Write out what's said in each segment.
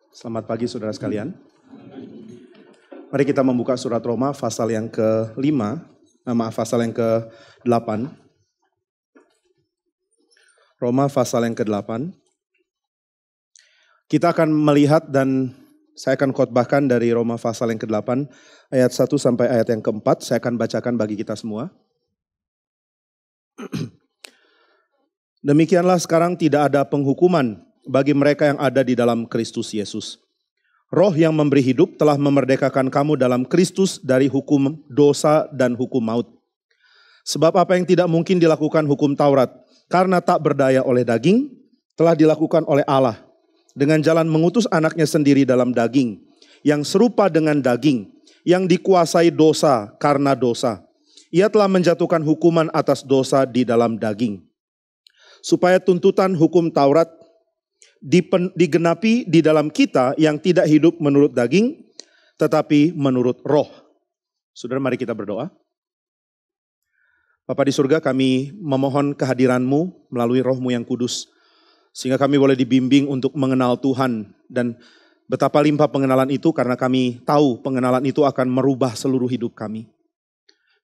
Selamat pagi saudara sekalian. Mari kita membuka surat Roma pasal yang pasal yang ke-8. Roma pasal yang ke-8. Kita akan melihat dan saya akan khotbahkan dari Roma pasal yang ke-8 ayat 1 sampai ayat yang ke-4. Saya akan bacakan bagi kita semua. Demikianlah sekarang tidak ada penghukuman bagi mereka yang ada di dalam Kristus Yesus. Roh yang memberi hidup telah memerdekakan kamu dalam Kristus dari hukum dosa dan hukum maut. Sebab apa yang tidak mungkin dilakukan hukum Taurat, karena tak berdaya oleh daging, telah dilakukan oleh Allah, dengan jalan mengutus anaknya sendiri dalam daging, yang serupa dengan daging, yang dikuasai dosa karena dosa. Ia telah menjatuhkan hukuman atas dosa di dalam daging, supaya tuntutan hukum Taurat digenapi di dalam kita yang tidak hidup menurut daging, tetapi menurut roh. Saudara, mari kita berdoa. Bapa di surga, kami memohon kehadiran-Mu melalui Roh-Mu yang kudus, sehingga kami boleh dibimbing untuk mengenal Tuhan, dan betapa limpah pengenalan itu karena kami tahu pengenalan itu akan merubah seluruh hidup kami.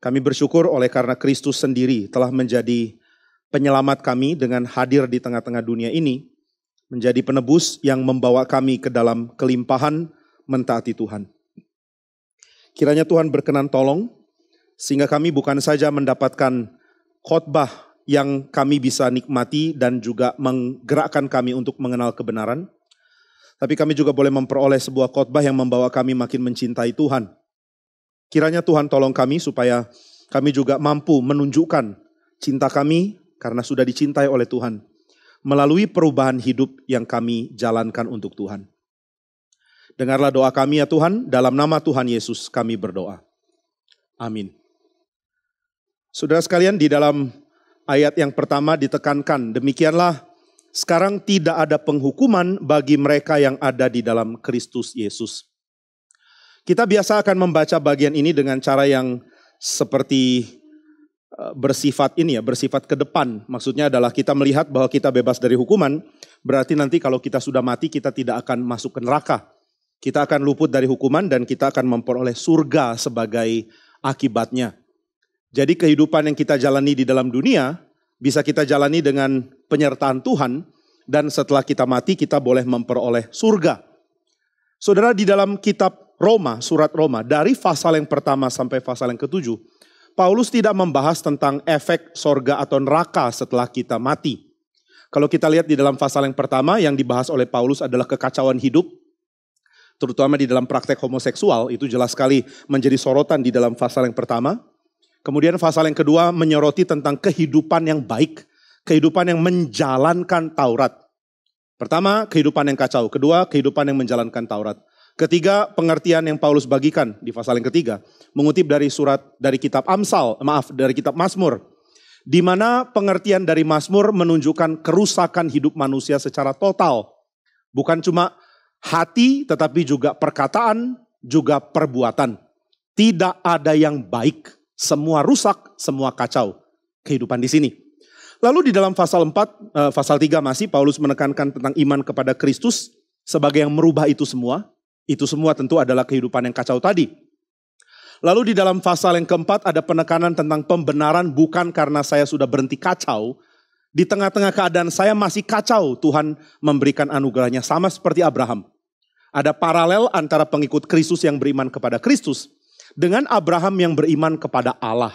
Kami bersyukur oleh karena Kristus sendiri telah menjadi penyelamat kami dengan hadir di tengah-tengah dunia ini, menjadi penebus yang membawa kami ke dalam kelimpahan mentaati Tuhan. Kiranya Tuhan berkenan tolong, sehingga kami bukan saja mendapatkan khotbah yang kami bisa nikmati dan juga menggerakkan kami untuk mengenal kebenaran, tapi kami juga boleh memperoleh sebuah khotbah yang membawa kami makin mencintai Tuhan. Kiranya Tuhan tolong kami supaya kami juga mampu menunjukkan cinta kami karena sudah dicintai oleh Tuhan, melalui perubahan hidup yang kami jalankan untuk Tuhan. Dengarlah doa kami ya Tuhan, dalam nama Tuhan Yesus kami berdoa. Amin. Saudara sekalian, di dalam ayat yang pertama ditekankan, demikianlah sekarang tidak ada penghukuman bagi mereka yang ada di dalam Kristus Yesus. Kita biasa akan membaca bagian ini dengan cara yang seperti bersifat ke depan. Maksudnya adalah kita melihat bahwa kita bebas dari hukuman, berarti nanti kalau kita sudah mati kita tidak akan masuk ke neraka. Kita akan luput dari hukuman dan kita akan memperoleh surga sebagai akibatnya. Jadi kehidupan yang kita jalani di dalam dunia bisa kita jalani dengan penyertaan Tuhan, dan setelah kita mati kita boleh memperoleh surga. Saudara, di dalam kitab Roma, surat Roma, dari pasal yang pertama sampai pasal yang ke-7, Paulus tidak membahas tentang efek sorga atau neraka setelah kita mati. Kalau kita lihat di dalam pasal yang pertama, yang dibahas oleh Paulus adalah kekacauan hidup, terutama di dalam praktek homoseksual, itu jelas sekali menjadi sorotan di dalam pasal yang pertama. Kemudian pasal yang kedua menyoroti tentang kehidupan yang baik, kehidupan yang menjalankan Taurat. Pertama, kehidupan yang kacau. Kedua, kehidupan yang menjalankan Taurat. Ketiga, pengertian yang Paulus bagikan di pasal yang ketiga, mengutip dari kitab Mazmur, di mana pengertian dari Mazmur menunjukkan kerusakan hidup manusia secara total. Bukan cuma hati, tetapi juga perkataan, juga perbuatan. Tidak ada yang baik, semua rusak, semua kacau kehidupan di sini. Lalu di dalam pasal 3 masih Paulus menekankan tentang iman kepada Kristus sebagai yang merubah itu semua. Itu semua tentu adalah kehidupan yang kacau tadi. Lalu di dalam pasal yang keempat ada penekanan tentang pembenaran bukan karena saya sudah berhenti kacau. Di tengah-tengah keadaan saya masih kacau, Tuhan memberikan anugerahnya sama seperti Abraham. Ada paralel antara pengikut Kristus yang beriman kepada Kristus dengan Abraham yang beriman kepada Allah.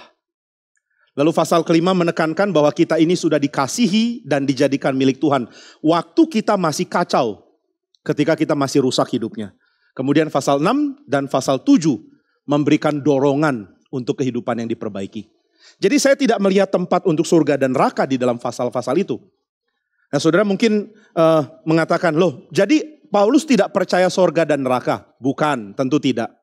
Lalu pasal kelima menekankan bahwa kita ini sudah dikasihi dan dijadikan milik Tuhan. Waktu kita masih kacau, ketika kita masih rusak hidupnya. Kemudian pasal 6 dan pasal 7 memberikan dorongan untuk kehidupan yang diperbaiki. Jadi saya tidak melihat tempat untuk surga dan neraka di dalam pasal-pasal itu. Nah, saudara mungkin mengatakan, loh jadi Paulus tidak percaya surga dan neraka? Bukan, tentu tidak.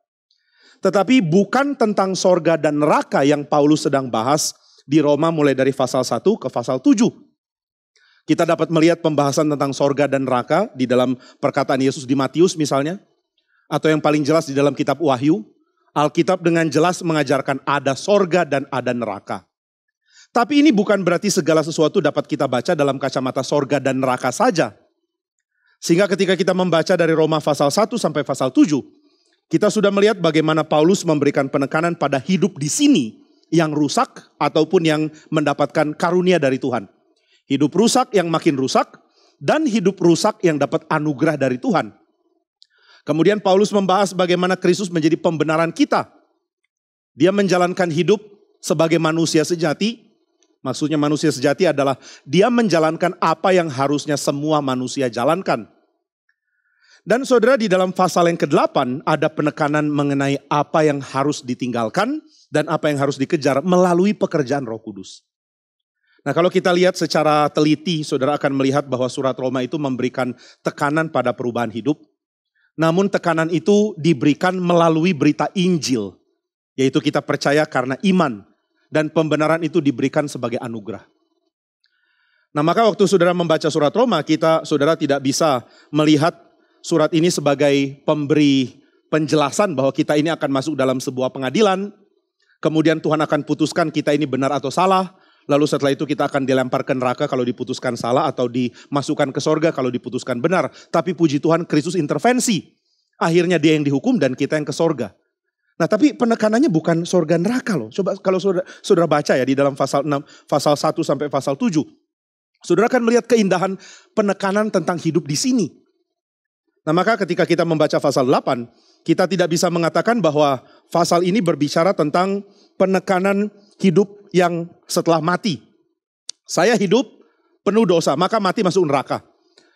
Tetapi bukan tentang surga dan neraka yang Paulus sedang bahas di Roma mulai dari pasal 1 ke pasal 7. Kita dapat melihat pembahasan tentang surga dan neraka di dalam perkataan Yesus di Matius misalnya. Atau yang paling jelas di dalam kitab Wahyu, Alkitab dengan jelas mengajarkan ada sorga dan ada neraka. Tapi ini bukan berarti segala sesuatu dapat kita baca dalam kacamata sorga dan neraka saja. Sehingga ketika kita membaca dari Roma pasal 1 sampai pasal 7, kita sudah melihat bagaimana Paulus memberikan penekanan pada hidup di sini yang rusak ataupun yang mendapatkan karunia dari Tuhan. Hidup rusak yang makin rusak dan hidup rusak yang dapat anugerah dari Tuhan. Kemudian Paulus membahas bagaimana Kristus menjadi pembenaran kita. Dia menjalankan hidup sebagai manusia sejati. Maksudnya manusia sejati adalah dia menjalankan apa yang harusnya semua manusia jalankan. Dan saudara, di dalam pasal yang ke-8 ada penekanan mengenai apa yang harus ditinggalkan dan apa yang harus dikejar melalui pekerjaan Roh Kudus. Nah, kalau kita lihat secara teliti, saudara akan melihat bahwa surat Roma itu memberikan tekanan pada perubahan hidup. Namun tekanan itu diberikan melalui berita Injil, yaitu kita percaya karena iman. Dan pembenaran itu diberikan sebagai anugerah. Nah, maka waktu saudara membaca surat Roma, saudara tidak bisa melihat surat ini sebagai pemberi penjelasan bahwa kita ini akan masuk dalam sebuah pengadilan. Kemudian Tuhan akan putuskan kita ini benar atau salah. Lalu setelah itu kita akan dilempar ke neraka kalau diputuskan salah atau dimasukkan ke sorga kalau diputuskan benar. Tapi puji Tuhan, Kristus intervensi. Akhirnya dia yang dihukum dan kita yang ke sorga. Nah, tapi penekanannya bukan sorga neraka loh. Coba kalau saudara baca ya di dalam pasal 6, pasal 1 sampai pasal 7. Saudara akan melihat keindahan penekanan tentang hidup di sini. Nah, maka ketika kita membaca pasal 8, kita tidak bisa mengatakan bahwa pasal ini berbicara tentang penekanan hidup yang setelah mati. Saya hidup penuh dosa, maka mati masuk neraka.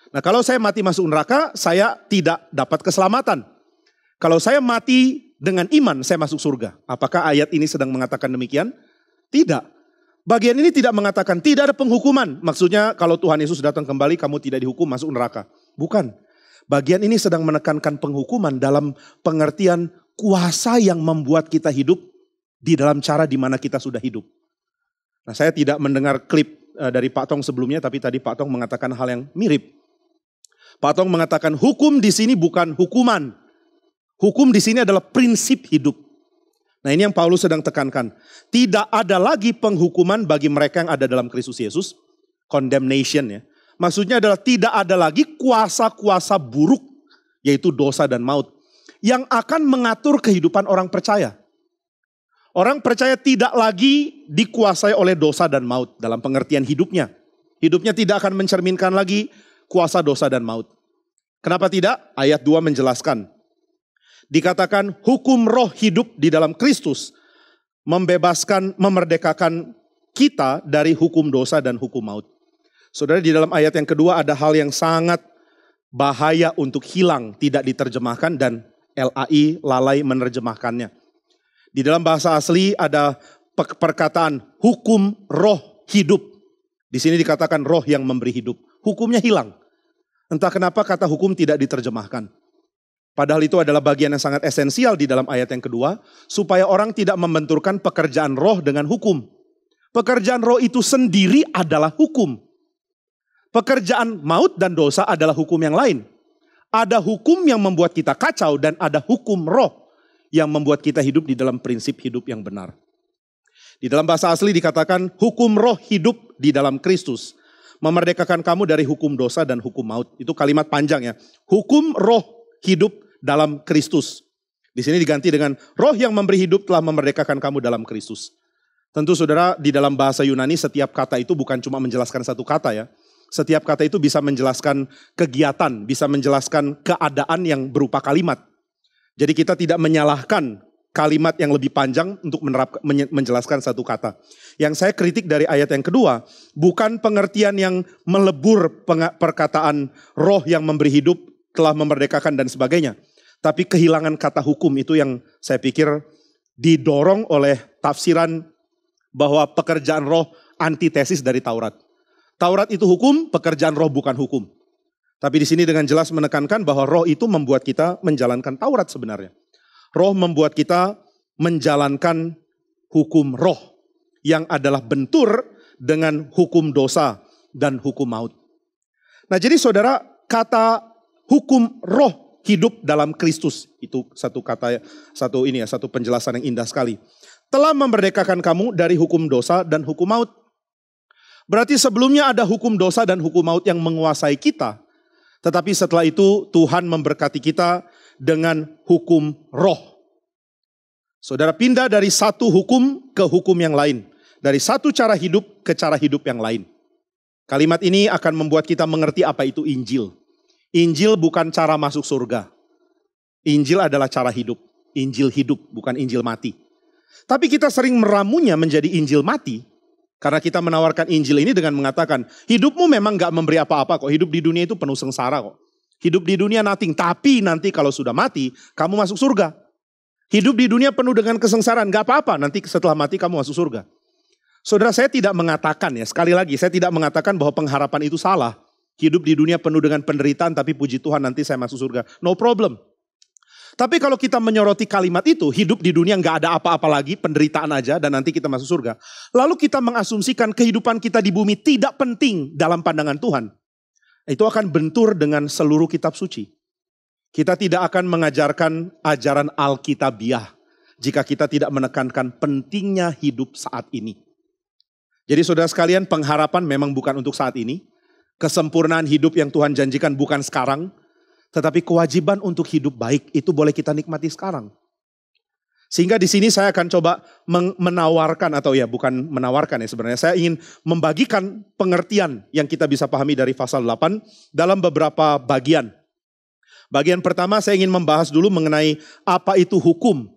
Nah, kalau saya mati masuk neraka, saya tidak dapat keselamatan. Kalau saya mati dengan iman, saya masuk surga. Apakah ayat ini sedang mengatakan demikian? Tidak. Bagian ini tidak mengatakan tidak ada penghukuman. Maksudnya kalau Tuhan Yesus datang kembali, kamu tidak dihukum masuk neraka. Bukan. Bagian ini sedang menekankan penghukuman dalam pengertian kuasa yang membuat kita hidup di dalam cara di mana kita sudah hidup. Nah, saya tidak mendengar klip dari Pak Tong sebelumnya, tapi tadi Pak Tong mengatakan hal yang mirip. Pak Tong mengatakan hukum di sini bukan hukuman. Hukum di sini adalah prinsip hidup. Nah, ini yang Paulus sedang tekankan. Tidak ada lagi penghukuman bagi mereka yang ada dalam Kristus Yesus. Condemnation ya. Maksudnya adalah tidak ada lagi kuasa-kuasa buruk, yaitu dosa dan maut, yang akan mengatur kehidupan orang percaya. Orang percaya tidak lagi dikuasai oleh dosa dan maut dalam pengertian hidupnya. Hidupnya tidak akan mencerminkan lagi kuasa dosa dan maut. Kenapa tidak? Ayat 2 menjelaskan. Dikatakan hukum roh hidup di dalam Kristus membebaskan, memerdekakan kita dari hukum dosa dan hukum maut. Saudara, di dalam ayat yang kedua ada hal yang sangat bahaya untuk hilang, tidak diterjemahkan dan LAI lalai menerjemahkannya. Di dalam bahasa asli ada perkataan hukum roh hidup. Di sini dikatakan roh yang memberi hidup. Hukumnya hilang. Entah kenapa kata hukum tidak diterjemahkan. Padahal itu adalah bagian yang sangat esensial di dalam ayat yang kedua, supaya orang tidak membenturkan pekerjaan roh dengan hukum. Pekerjaan roh itu sendiri adalah hukum. Pekerjaan maut dan dosa adalah hukum yang lain. Ada hukum yang membuat kita kacau dan ada hukum roh yang membuat kita hidup di dalam prinsip hidup yang benar. Di dalam bahasa asli dikatakan hukum roh hidup di dalam Kristus. Memerdekakan kamu dari hukum dosa dan hukum maut. Itu kalimat panjang ya. Hukum roh hidup dalam Kristus. Di sini diganti dengan roh yang memberi hidup telah memerdekakan kamu dalam Kristus. Tentu saudara, di dalam bahasa Yunani setiap kata itu bukan cuma menjelaskan satu kata ya. Setiap kata itu bisa menjelaskan kegiatan, bisa menjelaskan keadaan yang berupa kalimat. Jadi kita tidak menyalahkan kalimat yang lebih panjang untuk menjelaskan satu kata. Yang saya kritik dari ayat yang kedua, bukan pengertian yang melebur perkataan roh yang memberi hidup, telah memerdekakan dan sebagainya. Tapi kehilangan kata hukum itu yang saya pikir didorong oleh tafsiran bahwa pekerjaan roh antitesis dari Taurat. Taurat itu hukum, pekerjaan roh bukan hukum. Tapi di sini dengan jelas menekankan bahwa roh itu membuat kita menjalankan Taurat sebenarnya. Roh membuat kita menjalankan hukum roh yang adalah bentur dengan hukum dosa dan hukum maut. Nah, jadi saudara, kata hukum roh hidup dalam Kristus. Itu satu kata, satu penjelasan yang indah sekali. Telah memerdekakan kamu dari hukum dosa dan hukum maut. Berarti sebelumnya ada hukum dosa dan hukum maut yang menguasai kita. Tetapi setelah itu Tuhan memberkati kita dengan hukum roh. Saudara pindah dari satu hukum ke hukum yang lain. Dari satu cara hidup ke cara hidup yang lain. Kalimat ini akan membuat kita mengerti apa itu Injil. Injil bukan cara masuk surga. Injil adalah cara hidup. Injil hidup, bukan Injil mati. Tapi kita sering meramunya menjadi Injil mati. Karena kita menawarkan Injil ini dengan mengatakan, hidupmu memang gak memberi apa-apa kok. Hidup di dunia itu penuh sengsara kok. Hidup di dunia nothing. Tapi nanti kalau sudah mati, kamu masuk surga. Hidup di dunia penuh dengan kesengsaraan, gak apa-apa, nanti setelah mati kamu masuk surga. Saudara, saya tidak mengatakan ya, sekali lagi, saya tidak mengatakan bahwa pengharapan itu salah. Hidup di dunia penuh dengan penderitaan, tapi puji Tuhan nanti saya masuk surga. No problem. Tapi kalau kita menyoroti kalimat itu, hidup di dunia gak ada apa-apa lagi, penderitaan aja, dan nanti kita masuk surga. Lalu kita mengasumsikan kehidupan kita di bumi tidak penting dalam pandangan Tuhan. Itu akan bentur dengan seluruh kitab suci. Kita tidak akan mengajarkan ajaran Alkitabiah jika kita tidak menekankan pentingnya hidup saat ini. Jadi saudara sekalian, pengharapan memang bukan untuk saat ini. Kesempurnaan hidup yang Tuhan janjikan bukan sekarang. Tetapi kewajiban untuk hidup baik itu boleh kita nikmati sekarang. Sehingga di sini saya akan coba menawarkan, atau ya bukan menawarkan ya sebenarnya. Saya ingin membagikan pengertian yang kita bisa pahami dari pasal 8 dalam beberapa bagian. Bagian pertama saya ingin membahas dulu mengenai apa itu hukum.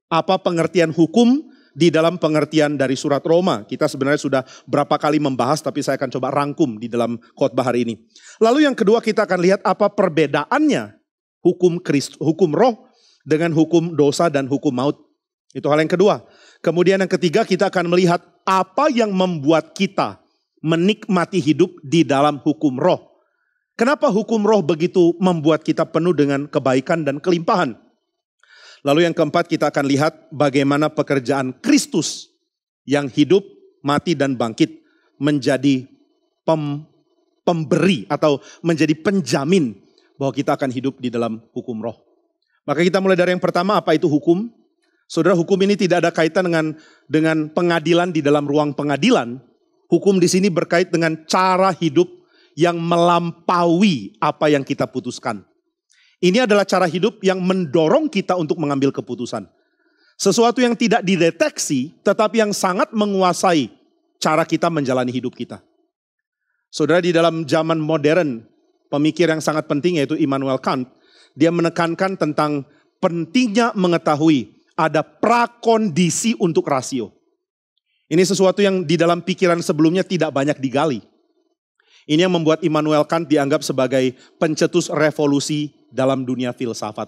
Apa pengertian hukum di dalam pengertian dari surat Roma. Kita sebenarnya sudah berapa kali membahas, tapi saya akan coba rangkum di dalam khotbah hari ini. Lalu yang kedua kita akan lihat apa perbedaannya hukum roh dengan hukum dosa dan hukum maut. Itu hal yang kedua. Kemudian yang ketiga kita akan melihat apa yang membuat kita menikmati hidup di dalam hukum roh. Kenapa hukum roh begitu membuat kita penuh dengan kebaikan dan kelimpahan? Lalu yang keempat kita akan lihat bagaimana pekerjaan Kristus yang hidup, mati dan bangkit menjadi pemberi atau menjadi penjamin bahwa kita akan hidup di dalam hukum roh. Maka kita mulai dari yang pertama, apa itu hukum? Saudara, hukum ini tidak ada kaitan dengan pengadilan di dalam ruang pengadilan. Hukum di sini berkait dengan cara hidup yang melampaui apa yang kita putuskan. Ini adalah cara hidup yang mendorong kita untuk mengambil keputusan. Sesuatu yang tidak dideteksi, tetapi yang sangat menguasai cara kita menjalani hidup kita. Saudara, di dalam zaman modern, pemikir yang sangat penting yaitu Immanuel Kant, dia menekankan tentang pentingnya mengetahui ada prakondisi untuk rasio. Ini sesuatu yang di dalam pikiran sebelumnya tidak banyak digali. Ini yang membuat Immanuel Kant dianggap sebagai pencetus revolusi dalam dunia filsafat.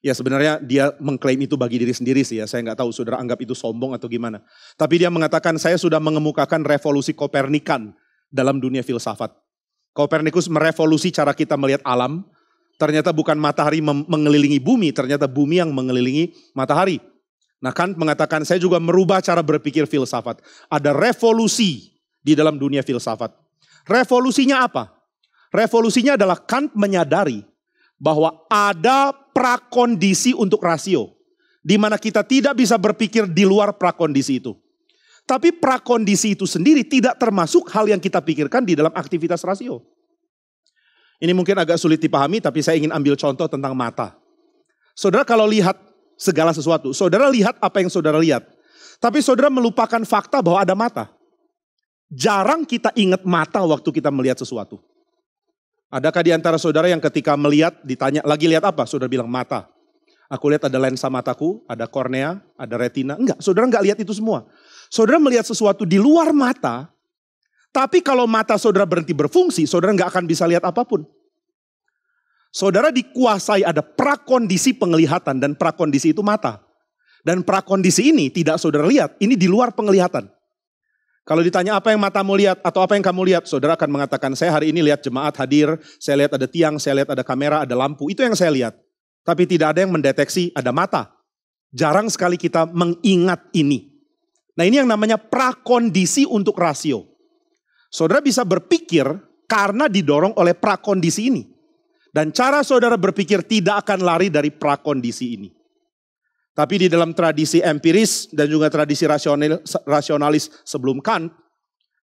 Ya sebenarnya dia mengklaim itu bagi diri sendiri sih ya. Saya nggak tahu saudara anggap itu sombong atau gimana. Tapi dia mengatakan saya sudah mengemukakan revolusi Kopernikan dalam dunia filsafat. Kopernikus merevolusi cara kita melihat alam. Ternyata bukan matahari mengelilingi bumi, ternyata bumi yang mengelilingi matahari. Nah Kant mengatakan saya juga merubah cara berpikir filsafat. Ada revolusi di dalam dunia filsafat. Revolusinya apa? Revolusinya adalah Kant menyadari bahwa ada prakondisi untuk rasio. Di mana kita tidak bisa berpikir di luar prakondisi itu. Tapi prakondisi itu sendiri tidak termasuk hal yang kita pikirkan di dalam aktivitas rasio. Ini mungkin agak sulit dipahami, tapi saya ingin ambil contoh tentang mata. Saudara kalau lihat segala sesuatu, saudara lihat apa yang saudara lihat. Tapi saudara melupakan fakta bahwa ada mata. Jarang kita ingat mata waktu kita melihat sesuatu. Adakah di antara saudara yang ketika melihat ditanya, lagi lihat apa? Saudara bilang mata. Aku lihat ada lensa mataku, ada kornea, ada retina. Enggak, saudara enggak lihat itu semua. Saudara melihat sesuatu di luar mata, tapi kalau mata saudara berhenti berfungsi, saudara enggak akan bisa lihat apapun. Saudara dikuasai ada prakondisi penglihatan dan prakondisi itu mata. Dan prakondisi ini tidak saudara lihat, ini di luar penglihatan. Kalau ditanya apa yang matamu lihat atau apa yang kamu lihat, saudara akan mengatakan saya hari ini lihat jemaat hadir, saya lihat ada tiang, saya lihat ada kamera, ada lampu, itu yang saya lihat. Tapi tidak ada yang mendeteksi ada mata. Jarang sekali kita mengingat ini. Nah ini yang namanya prakondisi untuk rasio. Saudara bisa berpikir karena didorong oleh prakondisi ini. Dan cara saudara berpikir tidak akan lari dari prakondisi ini. Tapi di dalam tradisi empiris dan juga tradisi rasionalis sebelum Kant,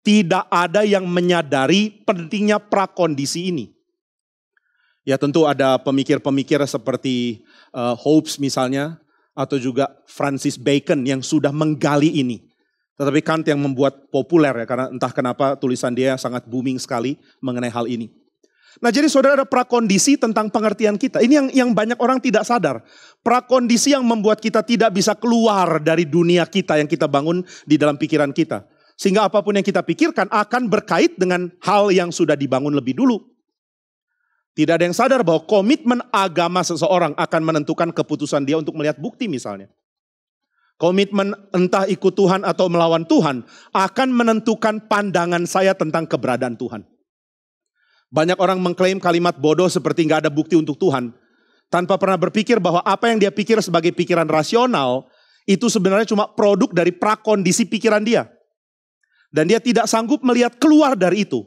tidak ada yang menyadari pentingnya prakondisi ini. Ya tentu ada pemikir-pemikir seperti Hobbes misalnya, atau juga Francis Bacon yang sudah menggali ini. Tetapi Kant yang membuat populer ya, karena entah kenapa tulisan dia sangat booming sekali mengenai hal ini. Nah jadi saudara, ada prakondisi tentang pengertian kita. Ini yang banyak orang tidak sadar. Prakondisi yang membuat kita tidak bisa keluar dari dunia kita yang kita bangun di dalam pikiran kita. Sehingga apapun yang kita pikirkan akan berkait dengan hal yang sudah dibangun lebih dulu. Tidak ada yang sadar bahwa komitmen agama seseorang akan menentukan keputusan dia untuk melihat bukti misalnya. Komitmen entah ikut Tuhan atau melawan Tuhan akan menentukan pandangan saya tentang keberadaan Tuhan. Banyak orang mengklaim kalimat bodoh seperti nggak ada bukti untuk Tuhan, tanpa pernah berpikir bahwa apa yang dia pikir sebagai pikiran rasional, itu sebenarnya cuma produk dari prakondisi pikiran dia. Dan dia tidak sanggup melihat keluar dari itu.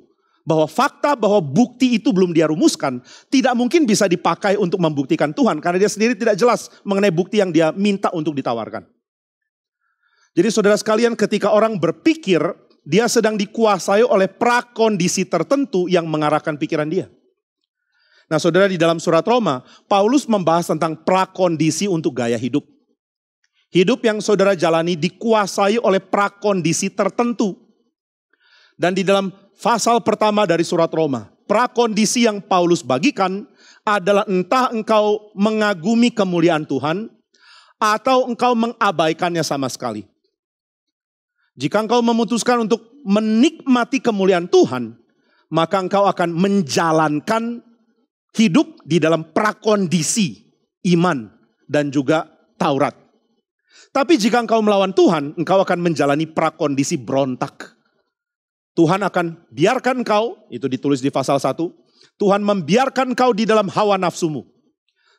Bahwa fakta bahwa bukti itu belum dia rumuskan, tidak mungkin bisa dipakai untuk membuktikan Tuhan. Karena dia sendiri tidak jelas mengenai bukti yang dia minta untuk ditawarkan. Jadi saudara sekalian, ketika orang berpikir, dia sedang dikuasai oleh prakondisi tertentu yang mengarahkan pikiran dia. Nah saudara, di dalam surat Roma, Paulus membahas tentang prakondisi untuk gaya hidup. Hidup yang saudara jalani dikuasai oleh prakondisi tertentu. Dan di dalam pasal pertama dari surat Roma, prakondisi yang Paulus bagikan adalah entah engkau mengagumi kemuliaan Tuhan atau engkau mengabaikannya sama sekali. Jika engkau memutuskan untuk menikmati kemuliaan Tuhan, maka engkau akan menjalankan hidup di dalam prakondisi iman dan juga Taurat. Tapi jika engkau melawan Tuhan, engkau akan menjalani prakondisi berontak. Tuhan akan biarkan engkau, itu ditulis di pasal 1, Tuhan membiarkan engkau di dalam hawa nafsumu.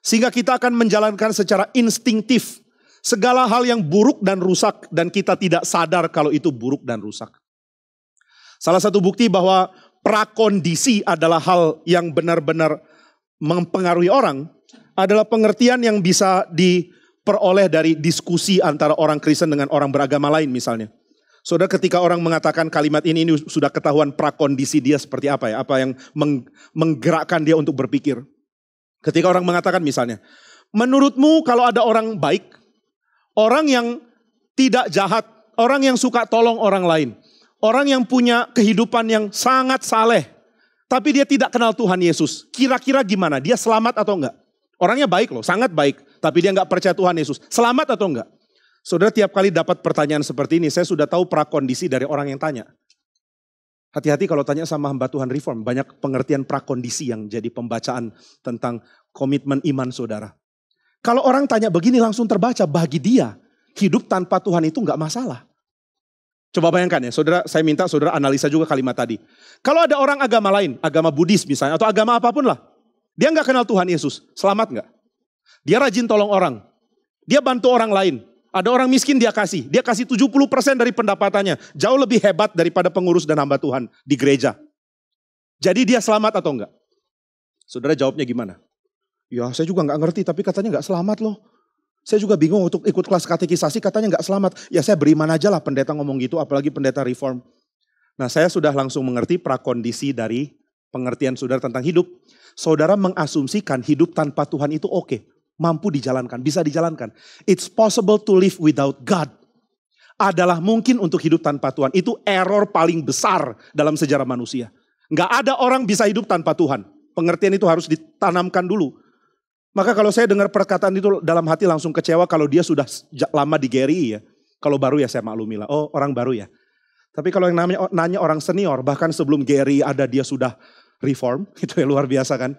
Sehingga kita akan menjalankan secara instingtif segala hal yang buruk dan rusak, dan kita tidak sadar kalau itu buruk dan rusak. Salah satu bukti bahwa prakondisi adalah hal yang benar-benar mempengaruhi orang adalah pengertian yang bisa diperoleh dari diskusi antara orang Kristen dengan orang beragama lain misalnya. Saudara, ketika orang mengatakan kalimat ini sudah ketahuan prakondisi dia seperti apa ya, apa yang menggerakkan dia untuk berpikir. Ketika orang mengatakan misalnya, menurutmu kalau ada orang baik, orang yang tidak jahat, orang yang suka tolong orang lain, orang yang punya kehidupan yang sangat saleh, tapi dia tidak kenal Tuhan Yesus, kira-kira gimana? Dia selamat atau enggak? Orangnya baik loh, sangat baik, tapi dia enggak percaya Tuhan Yesus, selamat atau enggak? Saudara, tiap kali dapat pertanyaan seperti ini, saya sudah tahu prakondisi dari orang yang tanya. Hati-hati kalau tanya sama hamba Tuhan Reform, banyak pengertian prakondisi yang jadi pembacaan tentang komitmen iman saudara. Kalau orang tanya begini langsung terbaca, bagi dia hidup tanpa Tuhan itu enggak masalah. Coba bayangkan ya, saudara, saya minta saudara analisa juga kalimat tadi. Kalau ada orang agama lain, agama Buddhis misalnya, atau agama apapun lah, dia enggak kenal Tuhan Yesus, selamat enggak? Dia rajin tolong orang, dia bantu orang lain. Ada orang miskin dia kasih 70% dari pendapatannya. Jauh lebih hebat daripada pengurus dan hamba Tuhan di gereja. Jadi dia selamat atau enggak? Saudara jawabnya gimana? Ya saya juga enggak ngerti, tapi katanya enggak selamat loh. Saya juga bingung untuk ikut kelas katekisasi, katanya enggak selamat. Ya saya beriman aja lah pendeta ngomong gitu, apalagi pendeta Reform. Nah saya sudah langsung mengerti prakondisi dari pengertian saudara tentang hidup. Saudara mengasumsikan hidup tanpa Tuhan itu oke. Mampu dijalankan, bisa dijalankan. It's possible to live without God. Adalah mungkin untuk hidup tanpa Tuhan. Itu error paling besar dalam sejarah manusia. Nggak ada orang bisa hidup tanpa Tuhan. Pengertian itu harus ditanamkan dulu. Maka kalau saya dengar perkataan itu dalam hati langsung kecewa kalau dia sudah lama di GRI ya. Kalau baru ya saya maklumi lah. Oh orang baru ya. Tapi kalau yang nanya orang senior, bahkan sebelum GRI ada dia sudah reform. Itu ya luar biasa kan.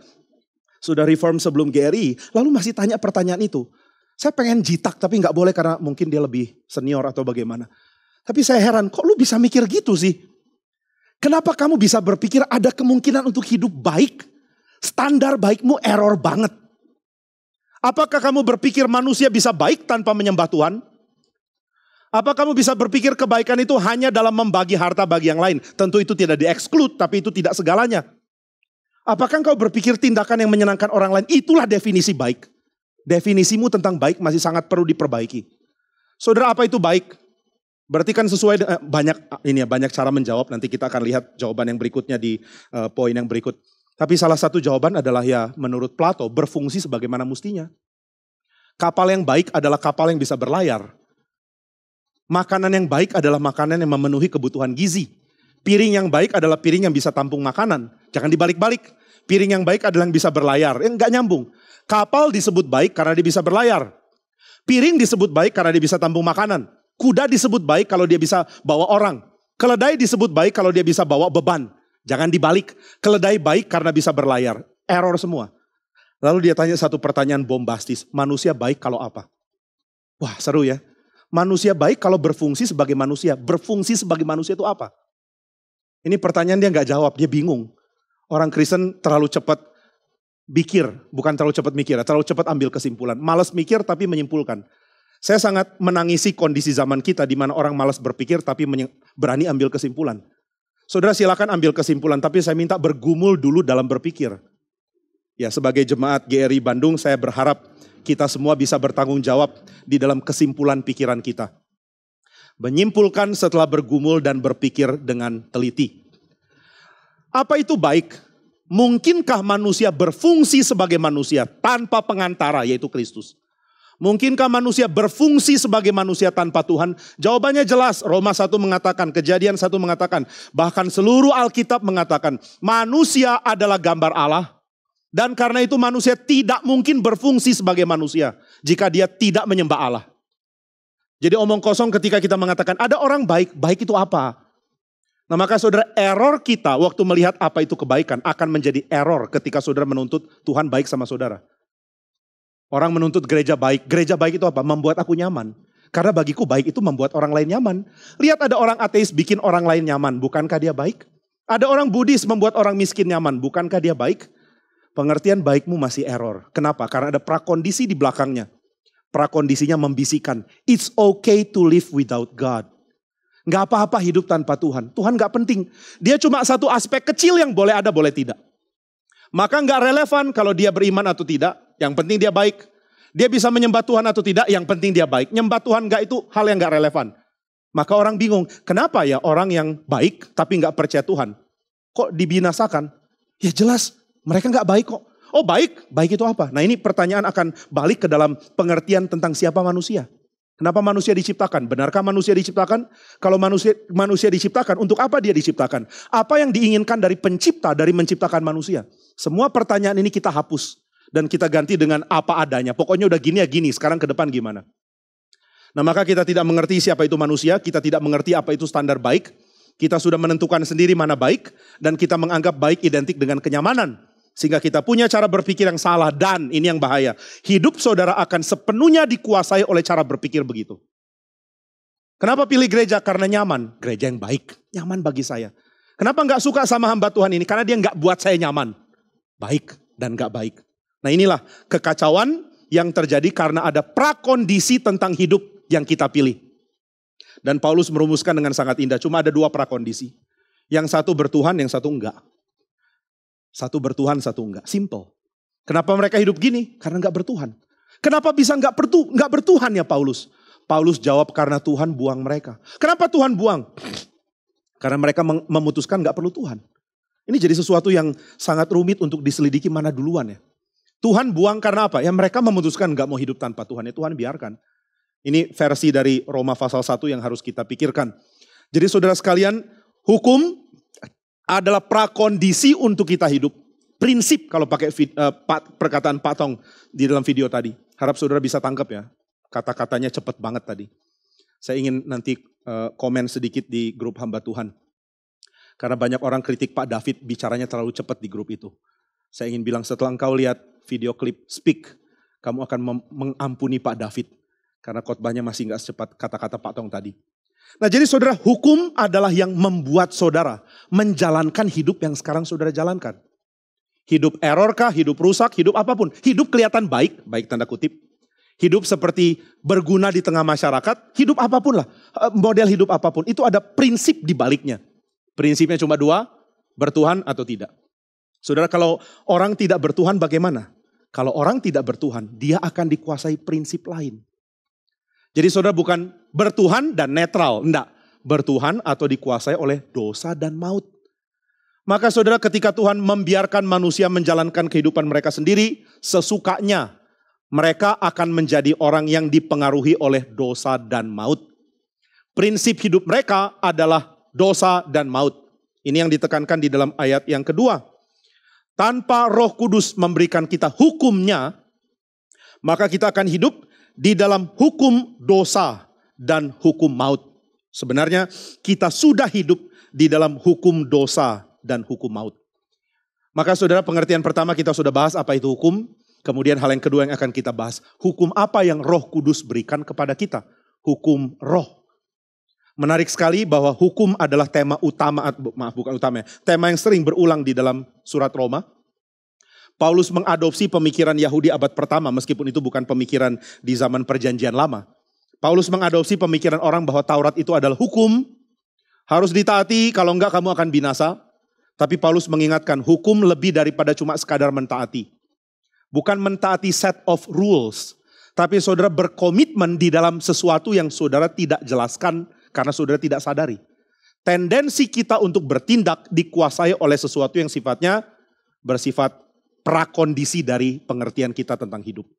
Sudah reform sebelum GRI, lalu masih tanya pertanyaan itu. Saya pengen jitak tapi gak boleh karena mungkin dia lebih senior atau bagaimana. Tapi saya heran, kok lu bisa mikir gitu sih? Kenapa kamu bisa berpikir ada kemungkinan untuk hidup baik? Standar baikmu error banget. Apakah kamu berpikir manusia bisa baik tanpa menyembah Tuhan? Apa kamu bisa berpikir kebaikan itu hanya dalam membagi harta bagi yang lain? Tentu itu tidak di-exclude, tapi itu tidak segalanya. Apakah engkau berpikir tindakan yang menyenangkan orang lain itulah definisi baik? Definisimu tentang baik masih sangat perlu diperbaiki. Saudara, apa itu baik? Berarti kan sesuai banyak cara menjawab. Nanti kita akan lihat jawaban yang berikutnya di poin yang berikut. Tapi salah satu jawaban adalah ya menurut Plato berfungsi sebagaimana mestinya. Kapal yang baik adalah kapal yang bisa berlayar. Makanan yang baik adalah makanan yang memenuhi kebutuhan gizi. Piring yang baik adalah piring yang bisa tampung makanan. Jangan dibalik-balik. Piring yang baik adalah yang bisa berlayar. Enggak nyambung. Kapal disebut baik karena dia bisa berlayar. Piring disebut baik karena dia bisa tampung makanan. Kuda disebut baik kalau dia bisa bawa orang. Keledai disebut baik kalau dia bisa bawa beban. Jangan dibalik. Keledai baik karena bisa berlayar. Error semua. Lalu dia tanya satu pertanyaan bombastis. Manusia baik kalau apa? Wah, seru ya. Manusia baik kalau berfungsi sebagai manusia. Berfungsi sebagai manusia itu apa? Ini pertanyaan dia nggak jawab, dia bingung. Orang Kristen terlalu cepat mikir, bukan terlalu cepat mikir, terlalu cepat ambil kesimpulan. Malas mikir tapi menyimpulkan. Saya sangat menangisi kondisi zaman kita di mana orang malas berpikir tapi berani ambil kesimpulan. Saudara silakan ambil kesimpulan, tapi saya minta bergumul dulu dalam berpikir. Ya, sebagai jemaat GRI Bandung, saya berharap kita semua bisa bertanggung jawab di dalam kesimpulan pikiran kita. Menyimpulkan setelah bergumul dan berpikir dengan teliti. Apa itu baik? Mungkinkah manusia berfungsi sebagai manusia tanpa pengantara, yaitu Kristus? Mungkinkah manusia berfungsi sebagai manusia tanpa Tuhan? Jawabannya jelas. Roma 1 mengatakan, Kejadian 1 mengatakan, bahkan seluruh Alkitab mengatakan, manusia adalah gambar Allah. Dan karena itu manusia tidak mungkin berfungsi sebagai manusia jika dia tidak menyembah Allah. Jadi omong kosong ketika kita mengatakan ada orang baik, baik itu apa? Nah maka saudara, error kita waktu melihat apa itu kebaikan akan menjadi error ketika saudara menuntut Tuhan baik sama saudara. Orang menuntut gereja baik itu apa? Membuat aku nyaman. Karena bagiku baik itu membuat orang lain nyaman. Lihat ada orang ateis bikin orang lain nyaman, bukankah dia baik? Ada orang Buddhis membuat orang miskin nyaman, bukankah dia baik? Pengertian baikmu masih error. Kenapa? Karena ada prakondisi di belakangnya. Prakondisinya membisikkan, it's okay to live without God. Gak apa-apa hidup tanpa Tuhan. Tuhan gak penting. Dia cuma satu aspek kecil yang boleh ada, boleh tidak. Maka gak relevan kalau dia beriman atau tidak. Yang penting dia baik. Dia bisa menyembah Tuhan atau tidak, yang penting dia baik. Nyembah Tuhan gak itu hal yang gak relevan. Maka orang bingung, kenapa ya orang yang baik tapi gak percaya Tuhan? Kok dibinasakan? Ya jelas, mereka gak baik kok. Oh baik, baik itu apa? Nah ini pertanyaan akan balik ke dalam pengertian tentang siapa manusia. Kenapa manusia diciptakan? Benarkah manusia diciptakan? Kalau manusia diciptakan, untuk apa dia diciptakan? Apa yang diinginkan dari pencipta, dari menciptakan manusia? Semua pertanyaan ini kita hapus. Dan kita ganti dengan apa adanya. Pokoknya udah gini ya gini, sekarang ke depan gimana? Nah maka kita tidak mengerti siapa itu manusia, kita tidak mengerti apa itu standar baik. Kita sudah menentukan sendiri mana baik, dan kita menganggap baik identik dengan kenyamanan. Sehingga kita punya cara berpikir yang salah, dan ini yang bahaya. Hidup saudara akan sepenuhnya dikuasai oleh cara berpikir begitu. Kenapa pilih gereja? Karena nyaman. Gereja yang baik, nyaman bagi saya. Kenapa gak suka sama hamba Tuhan ini? Karena dia gak buat saya nyaman. Baik dan gak baik. Nah inilah kekacauan yang terjadi karena ada prakondisi tentang hidup yang kita pilih. Dan Paulus merumuskan dengan sangat indah. Cuma ada dua prakondisi. Yang satu bertuhan, yang satu enggak. Satu bertuhan, satu enggak. Simple. Kenapa mereka hidup gini? Karena enggak bertuhan. Kenapa bisa enggak bertuhan ya Paulus? Paulus jawab karena Tuhan buang mereka. Kenapa Tuhan buang? Karena mereka memutuskan enggak perlu Tuhan. Ini jadi sesuatu yang sangat rumit untuk diselidiki mana duluan ya. Tuhan buang karena apa? Ya mereka memutuskan enggak mau hidup tanpa Tuhan. Ya Tuhan biarkan. Ini versi dari Roma pasal 1 yang harus kita pikirkan. Jadi saudara sekalian, hukum adalah prakondisi untuk kita hidup. Prinsip kalau pakai perkataan Pak Tong di dalam video tadi. Harap saudara bisa tangkap ya. Kata-katanya cepat banget tadi. Saya ingin nanti komen sedikit di grup hamba Tuhan. Karena banyak orang kritik Pak David bicaranya terlalu cepat di grup itu. Saya ingin bilang setelah engkau lihat video klip Speak, kamu akan mengampuni Pak David. Karena khotbahnya masih gak secepat kata-kata Pak Tong tadi. Nah jadi saudara, hukum adalah yang membuat saudara menjalankan hidup yang sekarang saudara jalankan. Hidup error kah, hidup rusak, hidup apapun. Hidup kelihatan baik, baik tanda kutip. Hidup seperti berguna di tengah masyarakat, hidup apapun lah. Model hidup apapun, itu ada prinsip di baliknya. Prinsipnya cuma dua, bertuhan atau tidak. Saudara, kalau orang tidak bertuhan bagaimana? Kalau orang tidak bertuhan, dia akan dikuasai prinsip lain. Jadi saudara bukan bertuhan dan netral, enggak. Bertuhan atau dikuasai oleh dosa dan maut. Maka saudara, ketika Tuhan membiarkan manusia menjalankan kehidupan mereka sendiri sesukanya, mereka akan menjadi orang yang dipengaruhi oleh dosa dan maut. Prinsip hidup mereka adalah dosa dan maut. Ini yang ditekankan di dalam ayat yang kedua. Tanpa Roh Kudus memberikan kita hukumnya, maka kita akan hidup di dalam hukum dosa dan hukum maut. Sebenarnya kita sudah hidup di dalam hukum dosa dan hukum maut. Maka saudara, pengertian pertama kita sudah bahas apa itu hukum. Kemudian hal yang kedua yang akan kita bahas, hukum apa yang Roh Kudus berikan kepada kita? Hukum roh. Menarik sekali bahwa hukum adalah tema utama, tema yang sering berulang di dalam surat Roma. Paulus mengadopsi pemikiran Yahudi abad pertama, meskipun itu bukan pemikiran di zaman perjanjian lama. Paulus mengadopsi pemikiran orang bahwa Taurat itu adalah hukum, harus ditaati, kalau enggak kamu akan binasa. Tapi Paulus mengingatkan, hukum lebih daripada cuma sekadar mentaati. Bukan mentaati set of rules, tapi saudara berkomitmen di dalam sesuatu yang saudara tidak jelaskan karena saudara tidak sadari. Tendensi kita untuk bertindak dikuasai oleh sesuatu yang sifatnya bersifat prakondisi dari pengertian kita tentang hidup.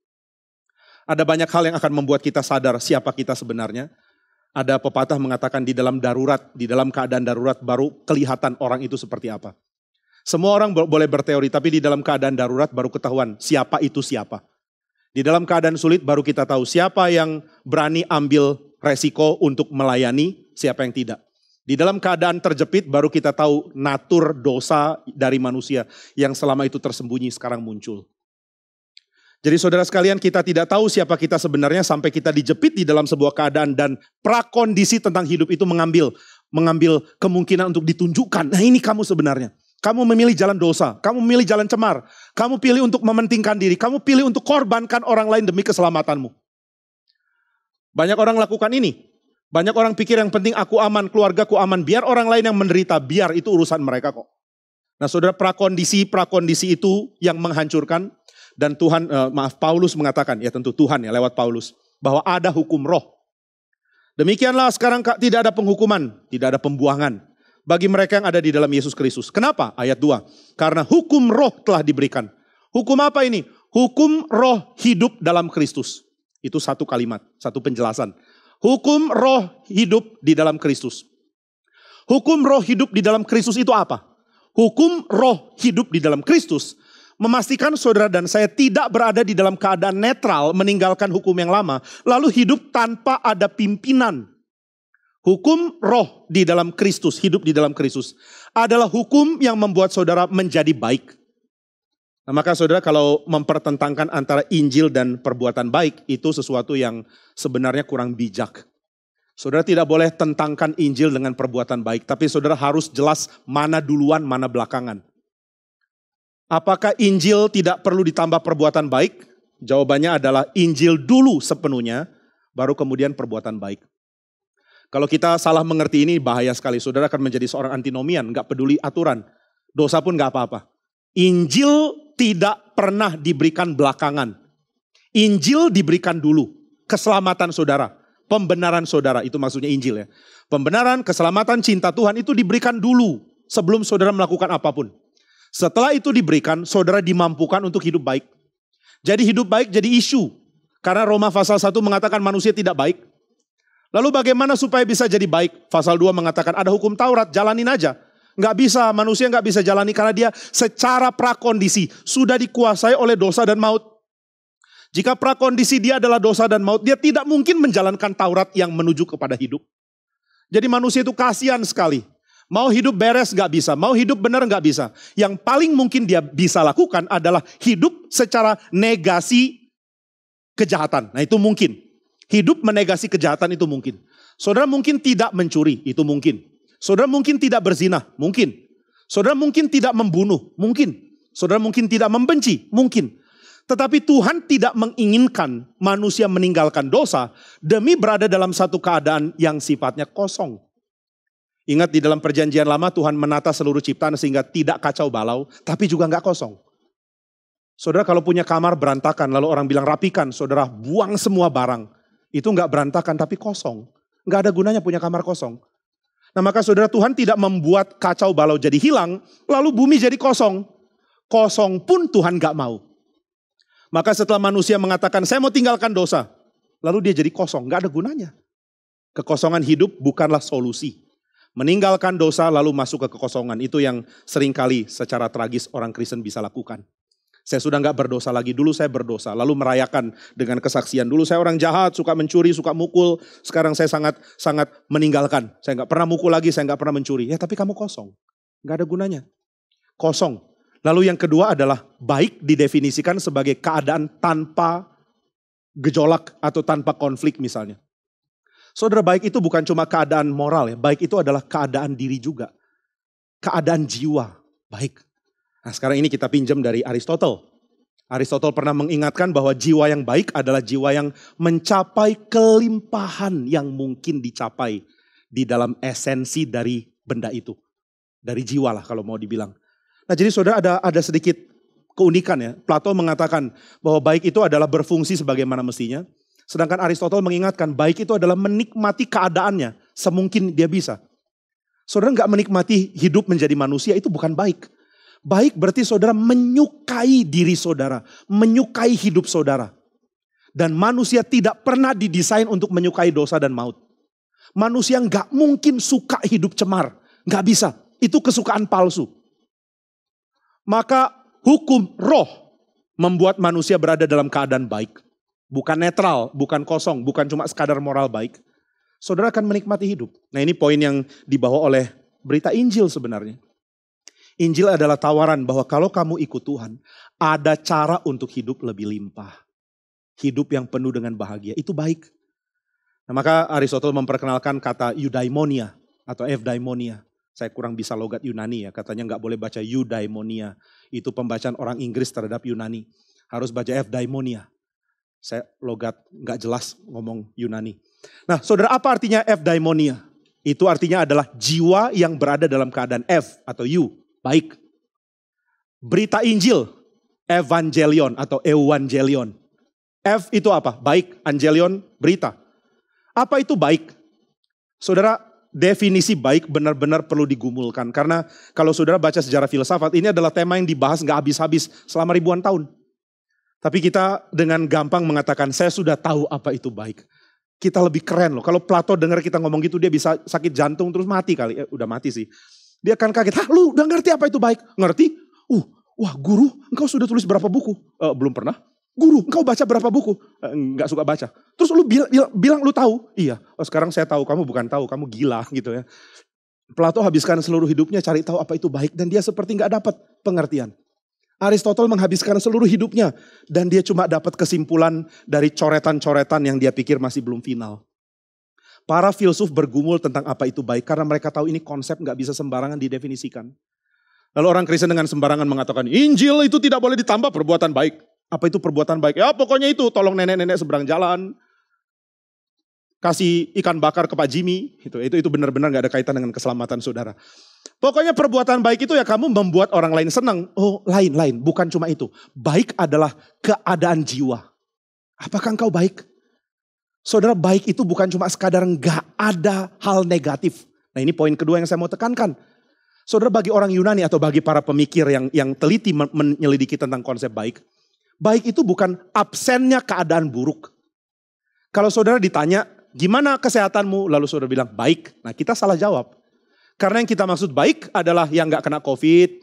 Ada banyak hal yang akan membuat kita sadar siapa kita sebenarnya. Ada pepatah mengatakan di dalam keadaan darurat baru kelihatan orang itu seperti apa. Semua orang boleh berteori, tapi di dalam keadaan darurat baru ketahuan siapa itu siapa. Di dalam keadaan sulit baru kita tahu siapa yang berani ambil resiko untuk melayani, siapa yang tidak. Di dalam keadaan terjepit baru kita tahu natur dosa dari manusia yang selama itu tersembunyi sekarang muncul. Jadi saudara sekalian, kita tidak tahu siapa kita sebenarnya sampai kita dijepit di dalam sebuah keadaan dan prakondisi tentang hidup itu mengambil kemungkinan untuk ditunjukkan. Nah, ini kamu sebenarnya. Kamu memilih jalan dosa, kamu memilih jalan cemar, kamu pilih untuk mementingkan diri, kamu pilih untuk korbankan orang lain demi keselamatanmu. Banyak orang lakukan ini. Banyak orang pikir yang penting aku aman, keluargaku aman, biar orang lain yang menderita, biar itu urusan mereka kok. Nah saudara, prakondisi itu yang menghancurkan. Dan Paulus mengatakan, ya tentu Tuhan ya lewat Paulus, bahwa ada hukum roh. Demikianlah sekarang tidak ada penghukuman, tidak ada pembuangan bagi mereka yang ada di dalam Yesus Kristus. Kenapa? Ayat 2. Karena hukum roh telah diberikan. Hukum apa ini? Hukum roh hidup dalam Kristus. Itu satu kalimat, satu penjelasan. Hukum roh hidup di dalam Kristus. Hukum roh hidup di dalam Kristus itu apa? Hukum roh hidup di dalam Kristus memastikan saudara dan saya tidak berada di dalam keadaan netral meninggalkan hukum yang lama, lalu hidup tanpa ada pimpinan. Hukum roh di dalam Kristus, hidup di dalam Kristus, adalah hukum yang membuat saudara menjadi baik. Nah, maka saudara kalau mempertentangkan antara Injil dan perbuatan baik, itu sesuatu yang sebenarnya kurang bijak. Saudara tidak boleh tentangkan Injil dengan perbuatan baik, tapi saudara harus jelas mana duluan, mana belakangan. Apakah Injil tidak perlu ditambah perbuatan baik? Jawabannya adalah Injil dulu sepenuhnya, baru kemudian perbuatan baik. Kalau kita salah mengerti ini bahaya sekali. Saudara akan menjadi seorang antinomian, gak peduli aturan. Dosa pun gak apa-apa. Injil tidak pernah diberikan belakangan. Injil diberikan dulu. Keselamatan saudara, pembenaran saudara, itu maksudnya Injil ya. Pembenaran, keselamatan, cinta Tuhan itu diberikan dulu sebelum saudara melakukan apapun. Setelah itu diberikan, saudara dimampukan untuk hidup baik. Jadi hidup baik jadi isu. Karena Roma pasal 1 mengatakan manusia tidak baik. Lalu bagaimana supaya bisa jadi baik? Pasal 2 mengatakan ada hukum Taurat, jalanin aja. Nggak bisa, manusia nggak bisa jalani karena dia secara prakondisi sudah dikuasai oleh dosa dan maut. Jika prakondisi dia adalah dosa dan maut, dia tidak mungkin menjalankan Taurat yang menuju kepada hidup. Jadi manusia itu kasihan sekali. Mau hidup beres gak bisa, mau hidup benar gak bisa. Yang paling mungkin dia bisa lakukan adalah hidup secara negasi kejahatan. Nah itu mungkin. Hidup menegasi kejahatan itu mungkin. Saudara mungkin tidak mencuri, itu mungkin. Saudara mungkin tidak berzina, mungkin. Saudara mungkin tidak membunuh, mungkin. Saudara mungkin tidak membenci, mungkin. Tetapi Tuhan tidak menginginkan manusia meninggalkan dosa demi berada dalam satu keadaan yang sifatnya kosong. Ingat di dalam perjanjian lama Tuhan menata seluruh ciptaan sehingga tidak kacau balau, tapi juga gak kosong. Saudara kalau punya kamar berantakan, lalu orang bilang rapikan, saudara buang semua barang. Itu gak berantakan tapi kosong. Gak ada gunanya punya kamar kosong. Nah maka saudara, Tuhan tidak membuat kacau balau jadi hilang, lalu bumi jadi kosong. Kosong pun Tuhan gak mau. Maka setelah manusia mengatakan, saya mau tinggalkan dosa. Lalu dia jadi kosong, gak ada gunanya. Kekosongan hidup bukanlah solusi. Meninggalkan dosa lalu masuk ke kekosongan, itu yang seringkali secara tragis orang Kristen bisa lakukan. Saya sudah gak berdosa lagi, dulu saya berdosa. Lalu merayakan dengan kesaksian, dulu saya orang jahat, suka mencuri, suka mukul. Sekarang saya sangat meninggalkan. Saya gak pernah mukul lagi, saya gak pernah mencuri. Ya tapi kamu kosong, gak ada gunanya. Kosong. Lalu yang kedua adalah baik didefinisikan sebagai keadaan tanpa gejolak atau tanpa konflik misalnya. Saudara, baik itu bukan cuma keadaan moral ya, baik itu adalah keadaan diri juga. Keadaan jiwa, baik. Nah sekarang ini kita pinjam dari Aristotle. Aristotle pernah mengingatkan bahwa jiwa yang baik adalah jiwa yang mencapai kelimpahan yang mungkin dicapai di dalam esensi dari benda itu. Dari jiwa lah kalau mau dibilang. Nah jadi saudara ada sedikit keunikan ya. Plato mengatakan bahwa baik itu adalah berfungsi sebagaimana mestinya. Sedangkan Aristotle mengingatkan baik itu adalah menikmati keadaannya semungkin dia bisa. Saudara gak menikmati hidup menjadi manusia itu bukan baik. Baik berarti saudara menyukai diri saudara, menyukai hidup saudara. Dan manusia tidak pernah didesain untuk menyukai dosa dan maut. Manusia gak mungkin suka hidup cemar, gak bisa. Itu kesukaan palsu. Maka hukum roh membuat manusia berada dalam keadaan baik. Bukan netral, bukan kosong, bukan cuma sekadar moral baik. Saudara akan menikmati hidup. Nah ini poin yang dibawa oleh berita Injil sebenarnya. Injil adalah tawaran bahwa kalau kamu ikut Tuhan, ada cara untuk hidup lebih limpah. Hidup yang penuh dengan bahagia, itu baik. Nah, maka Aristotle memperkenalkan kata eudaimonia atau eudaimonia. Saya kurang bisa logat Yunani ya, katanya nggak boleh baca eudaimonia. Itu pembacaan orang Inggris terhadap Yunani. Harus baca eudaimonia. Saya logat nggak jelas ngomong Yunani. Nah saudara, apa artinya eudaimonia? Itu artinya adalah jiwa yang berada dalam keadaan atau baik. Berita Injil, evangelion atau evangelion. Itu apa? Baik, angelion, berita. Apa itu baik? Saudara, definisi baik benar-benar perlu digumulkan. Karena kalau saudara baca sejarah filsafat, ini adalah tema yang dibahas gak habis-habis selama ribuan tahun. Tapi kita dengan gampang mengatakan, saya sudah tahu apa itu baik. Kita lebih keren loh. Kalau Plato dengar kita ngomong gitu, dia bisa sakit jantung terus mati kali. Udah mati sih. Dia akan kaget, lu udah ngerti apa itu baik? Ngerti? Wah guru, engkau sudah tulis berapa buku? Belum pernah. Guru, engkau baca berapa buku? Enggak suka baca. Terus lu bilang lu tahu? Iya. Sekarang saya tahu, kamu bukan tahu, kamu gila gitu ya. Plato habiskan seluruh hidupnya cari tahu apa itu baik dan dia seperti nggak dapat pengertian. Aristotle menghabiskan seluruh hidupnya dan dia cuma dapat kesimpulan dari coretan-coretan yang dia pikir masih belum final. Para filsuf bergumul tentang apa itu baik karena mereka tahu ini konsep gak bisa sembarangan didefinisikan. Lalu orang Kristen dengan sembarangan mengatakan Injil itu tidak boleh ditambah perbuatan baik. Apa itu perbuatan baik? Ya pokoknya itu tolong nenek-nenek seberang jalan. Kasih ikan bakar ke Pak Jimmy. Itu benar-benar gak ada kaitan dengan keselamatan saudara. Pokoknya perbuatan baik itu ya kamu membuat orang lain senang. Oh lain. Bukan cuma itu. Baik adalah keadaan jiwa. Apakah engkau baik? Saudara, baik itu bukan cuma sekadar gak ada hal negatif. Nah ini poin kedua yang saya mau tekankan. Saudara, bagi orang Yunani atau bagi para pemikir yang teliti menyelidiki tentang konsep baik. Baik itu bukan absennya keadaan buruk. Kalau saudara ditanya, gimana kesehatanmu? Lalu saudara bilang, baik. Nah kita salah jawab. Karena yang kita maksud baik adalah yang gak kena COVID.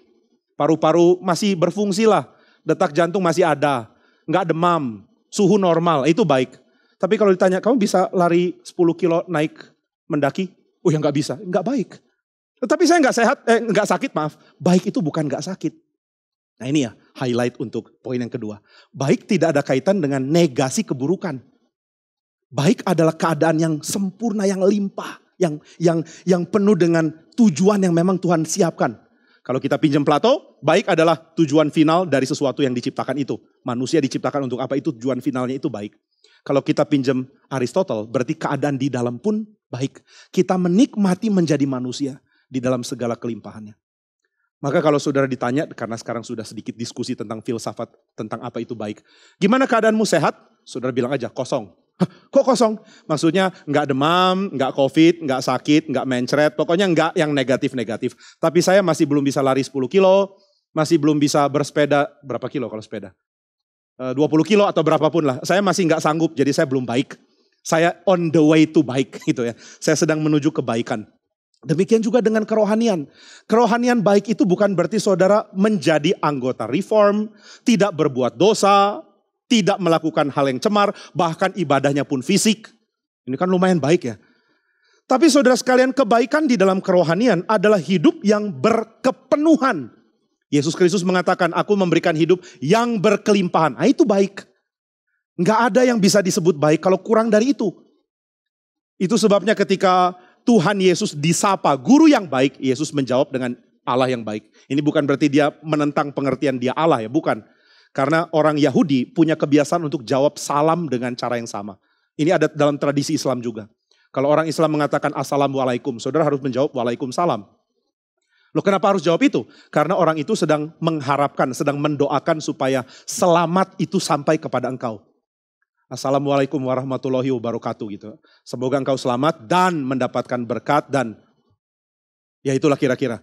Paru-paru masih berfungsi lah. Detak jantung masih ada. Gak demam. Suhu normal, itu baik. Tapi kalau ditanya, kamu bisa lari 10 kilo naik mendaki? Oh ya gak bisa, gak baik. Tetapi saya gak sakit maaf. Baik itu bukan gak sakit. Nah ini ya highlight untuk poin yang kedua. Baik tidak ada kaitan dengan negasi keburukan. Baik adalah keadaan yang sempurna, yang limpah. Yang penuh dengan tujuan yang memang Tuhan siapkan. Kalau kita pinjam Plato, baik adalah tujuan final dari sesuatu yang diciptakan itu. Manusia diciptakan untuk apa, itu tujuan finalnya itu baik. Kalau kita pinjam Aristotle, berarti keadaan di dalam pun baik. Kita menikmati menjadi manusia di dalam segala kelimpahannya. Maka kalau saudara ditanya, karena sekarang sudah sedikit diskusi tentang filsafat, tentang apa itu baik. Gimana keadaanmu sehat? Saudara bilang aja, kosong. Kok kosong? Maksudnya nggak demam, nggak COVID, nggak sakit, nggak mencret, pokoknya nggak yang negatif-negatif. Tapi saya masih belum bisa lari 10 kilo, masih belum bisa bersepeda, berapa kilo kalau sepeda? 20 kilo atau berapapun lah. Saya masih nggak sanggup, jadi saya belum baik. Saya on the way to baik gitu ya. Saya sedang menuju kebaikan. Demikian juga dengan kerohanian. Kerohanian baik itu bukan berarti saudara menjadi anggota reform, tidak berbuat dosa, tidak melakukan hal yang cemar, bahkan ibadahnya pun fisik. Ini kan lumayan baik ya. Tapi saudara sekalian, kebaikan di dalam kerohanian adalah hidup yang berkepenuhan. Yesus Kristus mengatakan, aku memberikan hidup yang berkelimpahan. Nah, itu baik. Nggak ada yang bisa disebut baik kalau kurang dari itu. Itu sebabnya ketika Tuhan Yesus disapa guru yang baik, Yesus menjawab dengan Allah yang baik. Ini bukan berarti dia menentang pengertian dia Allah ya, bukan. Karena orang Yahudi punya kebiasaan untuk jawab salam dengan cara yang sama. Ini ada dalam tradisi Islam juga. Kalau orang Islam mengatakan assalamualaikum, saudara harus menjawab waalaikumsalam. Loh, kenapa harus jawab itu? Karena orang itu sedang mengharapkan, sedang mendoakan supaya selamat itu sampai kepada engkau. Assalamualaikum warahmatullahi wabarakatuh gitu. Semoga engkau selamat dan mendapatkan berkat dan ya itulah kira-kira.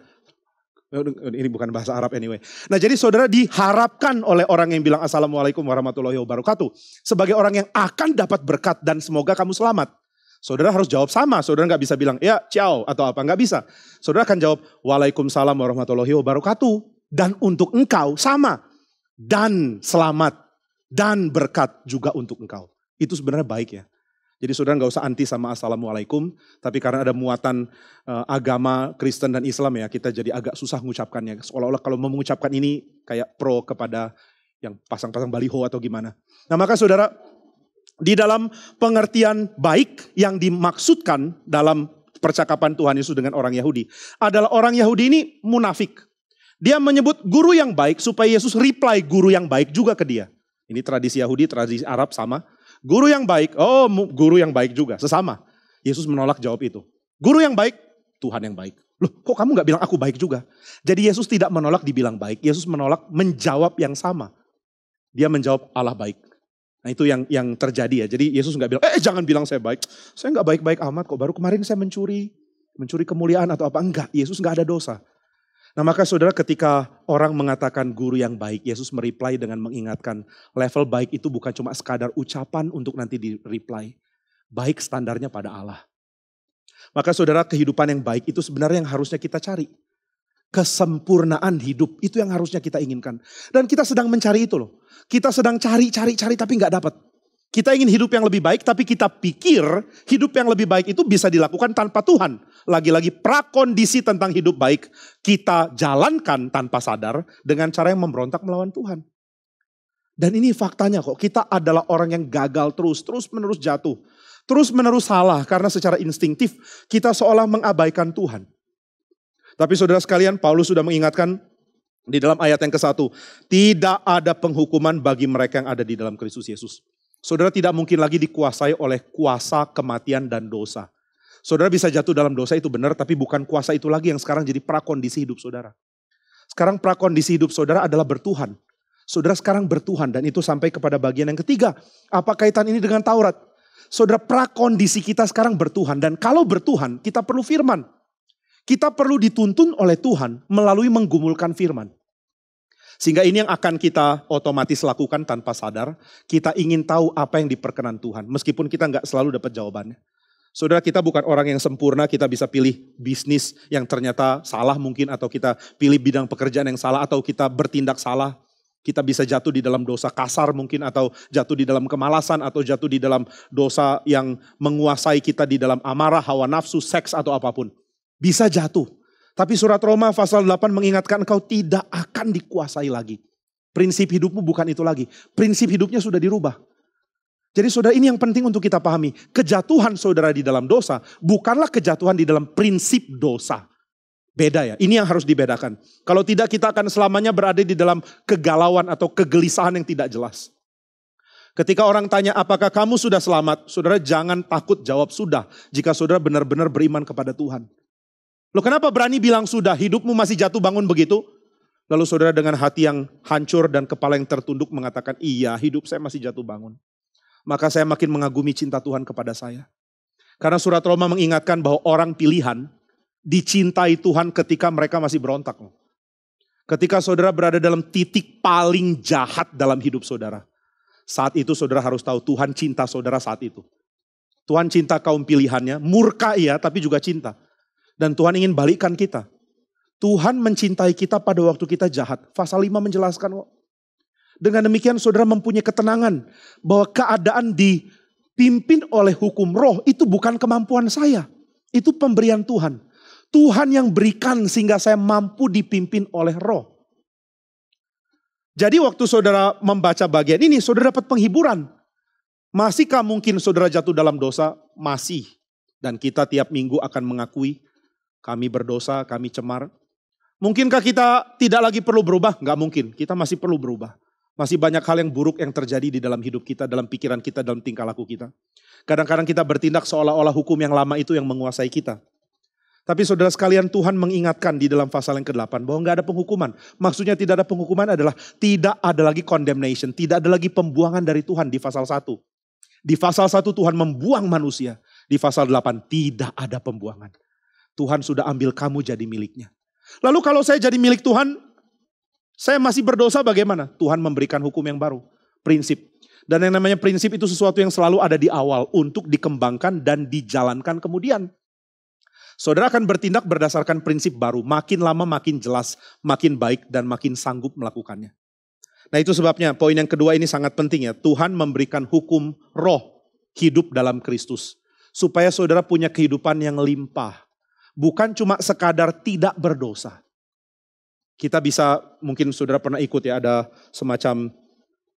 Ini bukan bahasa Arab anyway. Nah, jadi saudara diharapkan oleh orang yang bilang assalamualaikum warahmatullahi wabarakatuh sebagai orang yang akan dapat berkat dan semoga kamu selamat. Saudara harus jawab sama. Saudara nggak bisa bilang ya ciao atau apa, nggak bisa. Saudara akan jawab waalaikumsalam warahmatullahi wabarakatuh dan untuk engkau sama dan selamat. Dan berkat juga untuk engkau. Itu sebenarnya baik ya. Jadi saudara gak usah anti sama assalamualaikum. Tapi karena ada muatan agama Kristen dan Islam ya. Kita jadi agak susah mengucapkannya. Seolah-olah kalau mau mengucapkan ini kayak pro kepada yang pasang-pasang baliho atau gimana. Nah maka saudara, di dalam pengertian baik yang dimaksudkan dalam percakapan Tuhan Yesus dengan orang Yahudi. Adalah orang Yahudi ini munafik. Dia menyebut guru yang baik supaya Yesus reply guru yang baik juga ke dia. Ini tradisi Yahudi, tradisi Arab sama. Guru yang baik, oh guru yang baik juga, sesama. Yesus menolak jawab itu. Guru yang baik, Tuhan yang baik. Loh kok kamu gak bilang aku baik juga? Jadi Yesus tidak menolak dibilang baik. Yesus menolak menjawab yang sama. Dia menjawab Allah baik. Nah itu yang terjadi ya. Jadi Yesus gak bilang, jangan bilang saya baik. Saya gak baik-baik amat kok. Baru kemarin saya mencuri kemuliaan atau apa. Enggak, Yesus gak ada dosa. Nah maka saudara ketika orang mengatakan guru yang baik, Yesus mereply dengan mengingatkan level baik itu bukan cuma sekadar ucapan untuk nanti di-reply. Baik standarnya pada Allah. Maka saudara kehidupan yang baik itu sebenarnya yang harusnya kita cari. Kesempurnaan hidup itu yang harusnya kita inginkan. Dan kita sedang mencari itu loh. Kita sedang cari tapi gak dapat. Kita ingin hidup yang lebih baik tapi kita pikir hidup yang lebih baik itu bisa dilakukan tanpa Tuhan. Lagi-lagi prakondisi tentang hidup baik kita jalankan tanpa sadar dengan cara yang memberontak melawan Tuhan. Dan ini faktanya kok, kita adalah orang yang gagal terus menerus jatuh. Terus menerus salah karena secara instingtif kita seolah mengabaikan Tuhan. Tapi saudara sekalian, Paulus sudah mengingatkan di dalam ayat yang ke-1. Tidak ada penghukuman bagi mereka yang ada di dalam Kristus Yesus. Saudara tidak mungkin lagi dikuasai oleh kuasa kematian dan dosa. Saudara bisa jatuh dalam dosa itu benar, tapi bukan kuasa itu lagi yang sekarang jadi prakondisi hidup saudara. Sekarang prakondisi hidup saudara adalah bertuhan. Saudara sekarang bertuhan dan itu sampai kepada bagian yang ketiga. Apa kaitan ini dengan Taurat? Saudara prakondisi kita sekarang bertuhan dan kalau bertuhan kita perlu firman. Kita perlu dituntun oleh Tuhan melalui menggumulkan firman. Sehingga ini yang akan kita otomatis lakukan tanpa sadar. Kita ingin tahu apa yang diperkenan Tuhan. Meskipun kita nggak selalu dapat jawabannya. Saudara, kita bukan orang yang sempurna. Kita bisa pilih bisnis yang ternyata salah mungkin. Atau kita pilih bidang pekerjaan yang salah. Atau kita bertindak salah. Kita bisa jatuh di dalam dosa kasar mungkin. Atau jatuh di dalam kemalasan. Atau jatuh di dalam dosa yang menguasai kita di dalam amarah, hawa nafsu, seks atau apapun. Bisa jatuh. Tapi surat Roma pasal 8 mengingatkan engkau tidak akan dikuasai lagi. Prinsip hidupmu bukan itu lagi. Prinsip hidupnya sudah dirubah. Jadi saudara ini yang penting untuk kita pahami. Kejatuhan saudara di dalam dosa bukanlah kejatuhan di dalam prinsip dosa. Beda ya, ini yang harus dibedakan. Kalau tidak kita akan selamanya berada di dalam kegalauan atau kegelisahan yang tidak jelas. Ketika orang tanya apakah kamu sudah selamat, saudara jangan takut jawab sudah. Jika saudara benar-benar beriman kepada Tuhan. Loh kenapa berani bilang sudah, hidupmu masih jatuh bangun begitu? Lalu saudara dengan hati yang hancur dan kepala yang tertunduk mengatakan, iya hidup saya masih jatuh bangun. maka saya makin mengagumi cinta Tuhan kepada saya. Karena surat Roma mengingatkan bahwa orang pilihan dicintai Tuhan ketika mereka masih berontak. Ketika saudara berada dalam titik paling jahat dalam hidup saudara. Saat itu saudara harus tahu Tuhan cinta saudara saat itu. Tuhan cinta kaum pilihannya, murka iya tapi juga cinta. Dan Tuhan ingin balikkan kita. Tuhan mencintai kita pada waktu kita jahat. Pasal 5 menjelaskan kok. Dengan demikian saudara mempunyai ketenangan bahwa keadaan dipimpin oleh hukum roh itu bukan kemampuan saya. Itu pemberian Tuhan. Tuhan yang berikan sehingga saya mampu dipimpin oleh roh. Jadi waktu saudara membaca bagian ini, saudara dapat penghiburan. Masihkah mungkin saudara jatuh dalam dosa? Masih. Dan kita tiap minggu akan mengakui kami berdosa, kami cemar. Mungkinkah kita tidak lagi perlu berubah? Enggak mungkin, kita masih perlu berubah. Masih banyak hal yang buruk yang terjadi di dalam hidup kita, dalam pikiran kita, dalam tingkah laku kita. Kadang-kadang kita bertindak seolah-olah hukum yang lama itu yang menguasai kita. Tapi saudara sekalian, Tuhan mengingatkan di dalam pasal yang ke-8 bahwa enggak ada penghukuman. Maksudnya tidak ada penghukuman adalah tidak ada lagi condemnation, tidak ada lagi pembuangan dari Tuhan di pasal 1. Di pasal 1 Tuhan membuang manusia, di pasal 8 tidak ada pembuangan. Tuhan sudah ambil kamu jadi miliknya. Lalu kalau saya jadi milik Tuhan, saya masih berdosa bagaimana? Tuhan memberikan hukum yang baru, prinsip. Dan yang namanya prinsip itu sesuatu yang selalu ada di awal untuk dikembangkan dan dijalankan kemudian. Saudara akan bertindak berdasarkan prinsip baru, makin lama makin jelas, makin baik dan makin sanggup melakukannya. Nah itu sebabnya poin yang kedua ini sangat penting ya. Tuhan memberikan hukum roh hidup dalam Kristus. Supaya saudara punya kehidupan yang limpah. Bukan cuma sekadar tidak berdosa. Kita bisa, mungkin saudara pernah ikut ya, ada semacam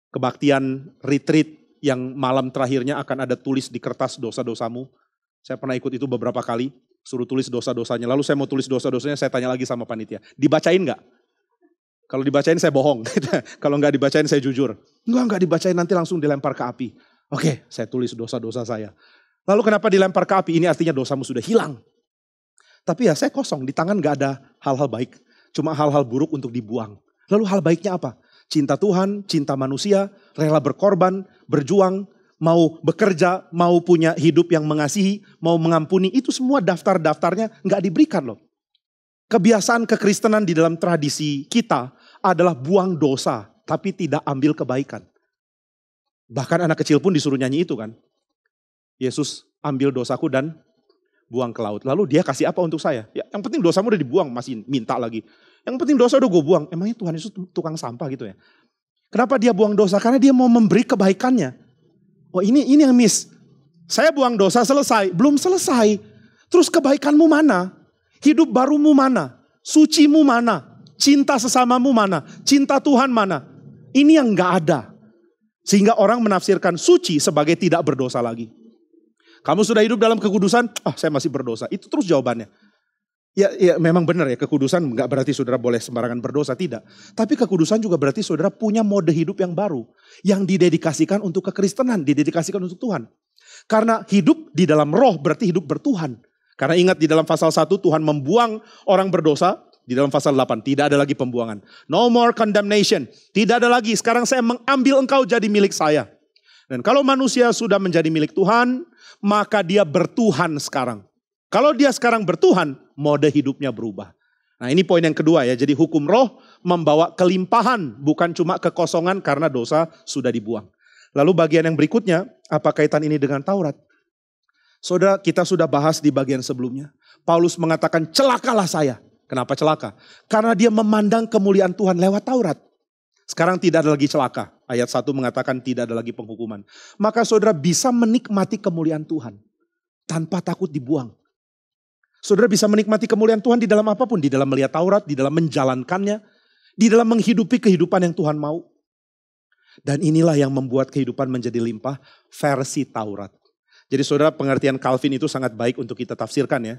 kebaktian retreat yang malam terakhirnya akan ada tulis di kertas dosa-dosamu. Saya pernah ikut itu beberapa kali, suruh tulis dosa-dosanya. Lalu saya mau tulis dosa-dosanya, saya tanya lagi sama panitia. Dibacain gak? Kalau dibacain saya bohong. Kalau gak dibacain saya jujur. Enggak dibacain, nanti langsung dilempar ke api. Oke, saya tulis dosa-dosa saya. Lalu kenapa dilempar ke api? Ini artinya dosamu sudah hilang. Tapi ya saya kosong, di tangan gak ada hal-hal baik. Cuma hal-hal buruk untuk dibuang. Lalu hal baiknya apa? Cinta Tuhan, cinta manusia, rela berkorban, berjuang, mau bekerja, mau punya hidup yang mengasihi, mau mengampuni. Itu semua daftar-daftarnya gak diberikan loh. Kebiasaan kekristenan di dalam tradisi kita adalah buang dosa, tapi tidak ambil kebaikan. Bahkan anak kecil pun disuruh nyanyi itu kan. Yesus ambil dosaku dan buang ke laut. Lalu dia kasih apa untuk saya? Ya, yang penting dosamu udah dibuang, masih minta lagi. Yang penting dosa udah gue buang. Emangnya Tuhan Yesus tukang sampah gitu ya? Kenapa dia buang dosa? Karena dia mau memberi kebaikannya. Oh ini yang miss. Saya buang dosa selesai. Belum selesai. Terus kebaikanmu mana? Hidup barumu mana? Sucimu mana? Cinta sesamamu mana? Cinta Tuhan mana? Ini yang gak ada. Sehingga orang menafsirkan suci sebagai tidak berdosa lagi. Kamu sudah hidup dalam kekudusan, saya masih berdosa. Itu terus jawabannya. Ya memang benar ya, kekudusan enggak berarti saudara boleh sembarangan berdosa, tidak. Tapi kekudusan juga berarti saudara punya mode hidup yang baru. Yang didedikasikan untuk kekristenan, didedikasikan untuk Tuhan. Karena hidup di dalam roh berarti hidup bertuhan. Karena ingat di dalam pasal 1 Tuhan membuang orang berdosa, di dalam pasal 8 tidak ada lagi pembuangan. No more condemnation, tidak ada lagi. Sekarang saya mengambil engkau jadi milik saya. Dan kalau manusia sudah menjadi milik Tuhan, maka dia bertuhan sekarang. Kalau dia sekarang bertuhan, mode hidupnya berubah. Nah ini poin yang kedua ya. Jadi hukum roh membawa kelimpahan, bukan cuma kekosongan karena dosa sudah dibuang. Lalu bagian yang berikutnya, apa kaitan ini dengan Taurat? Saudara, kita sudah bahas di bagian sebelumnya. Paulus mengatakan celakalah saya. Kenapa celaka? Karena dia memandang kemuliaan Tuhan lewat Taurat. Sekarang tidak ada lagi celaka. Ayat 1 mengatakan tidak ada lagi penghukuman. Maka saudara bisa menikmati kemuliaan Tuhan. Tanpa takut dibuang. Saudara bisa menikmati kemuliaan Tuhan di dalam apapun. Di dalam melihat Taurat, di dalam menjalankannya. Di dalam menghidupi kehidupan yang Tuhan mau. Dan inilah yang membuat kehidupan menjadi limpah versi Taurat. Jadi saudara, pengertian Calvin itu sangat baik untuk kita tafsirkan ya.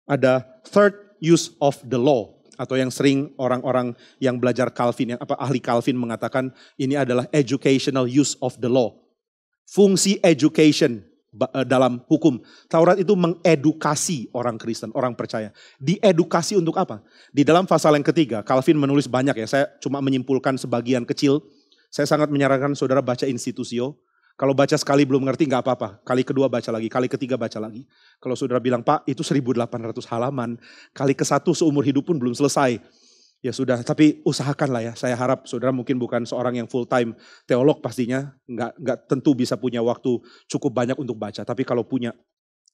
Ada third use of the law. Atau yang sering orang-orang yang belajar Calvin, ahli Calvin mengatakan ini adalah educational use of the law. Fungsi education dalam hukum. Taurat itu mengedukasi orang Kristen, orang percaya. Diedukasi untuk apa? Di dalam pasal yang ketiga, Calvin menulis banyak ya. Saya cuma menyimpulkan sebagian kecil. Saya sangat menyarankan saudara baca Institutio. Kalau baca sekali belum ngerti nggak apa-apa. Kali kedua baca lagi, kali ketiga baca lagi. Kalau saudara bilang, Pak itu 1800 halaman. Kali ke-1 seumur hidup pun belum selesai. Ya sudah, tapi usahakanlah ya. Saya harap saudara mungkin bukan seorang yang full time teolog pastinya. Nggak tentu bisa punya waktu cukup banyak untuk baca. Tapi kalau punya,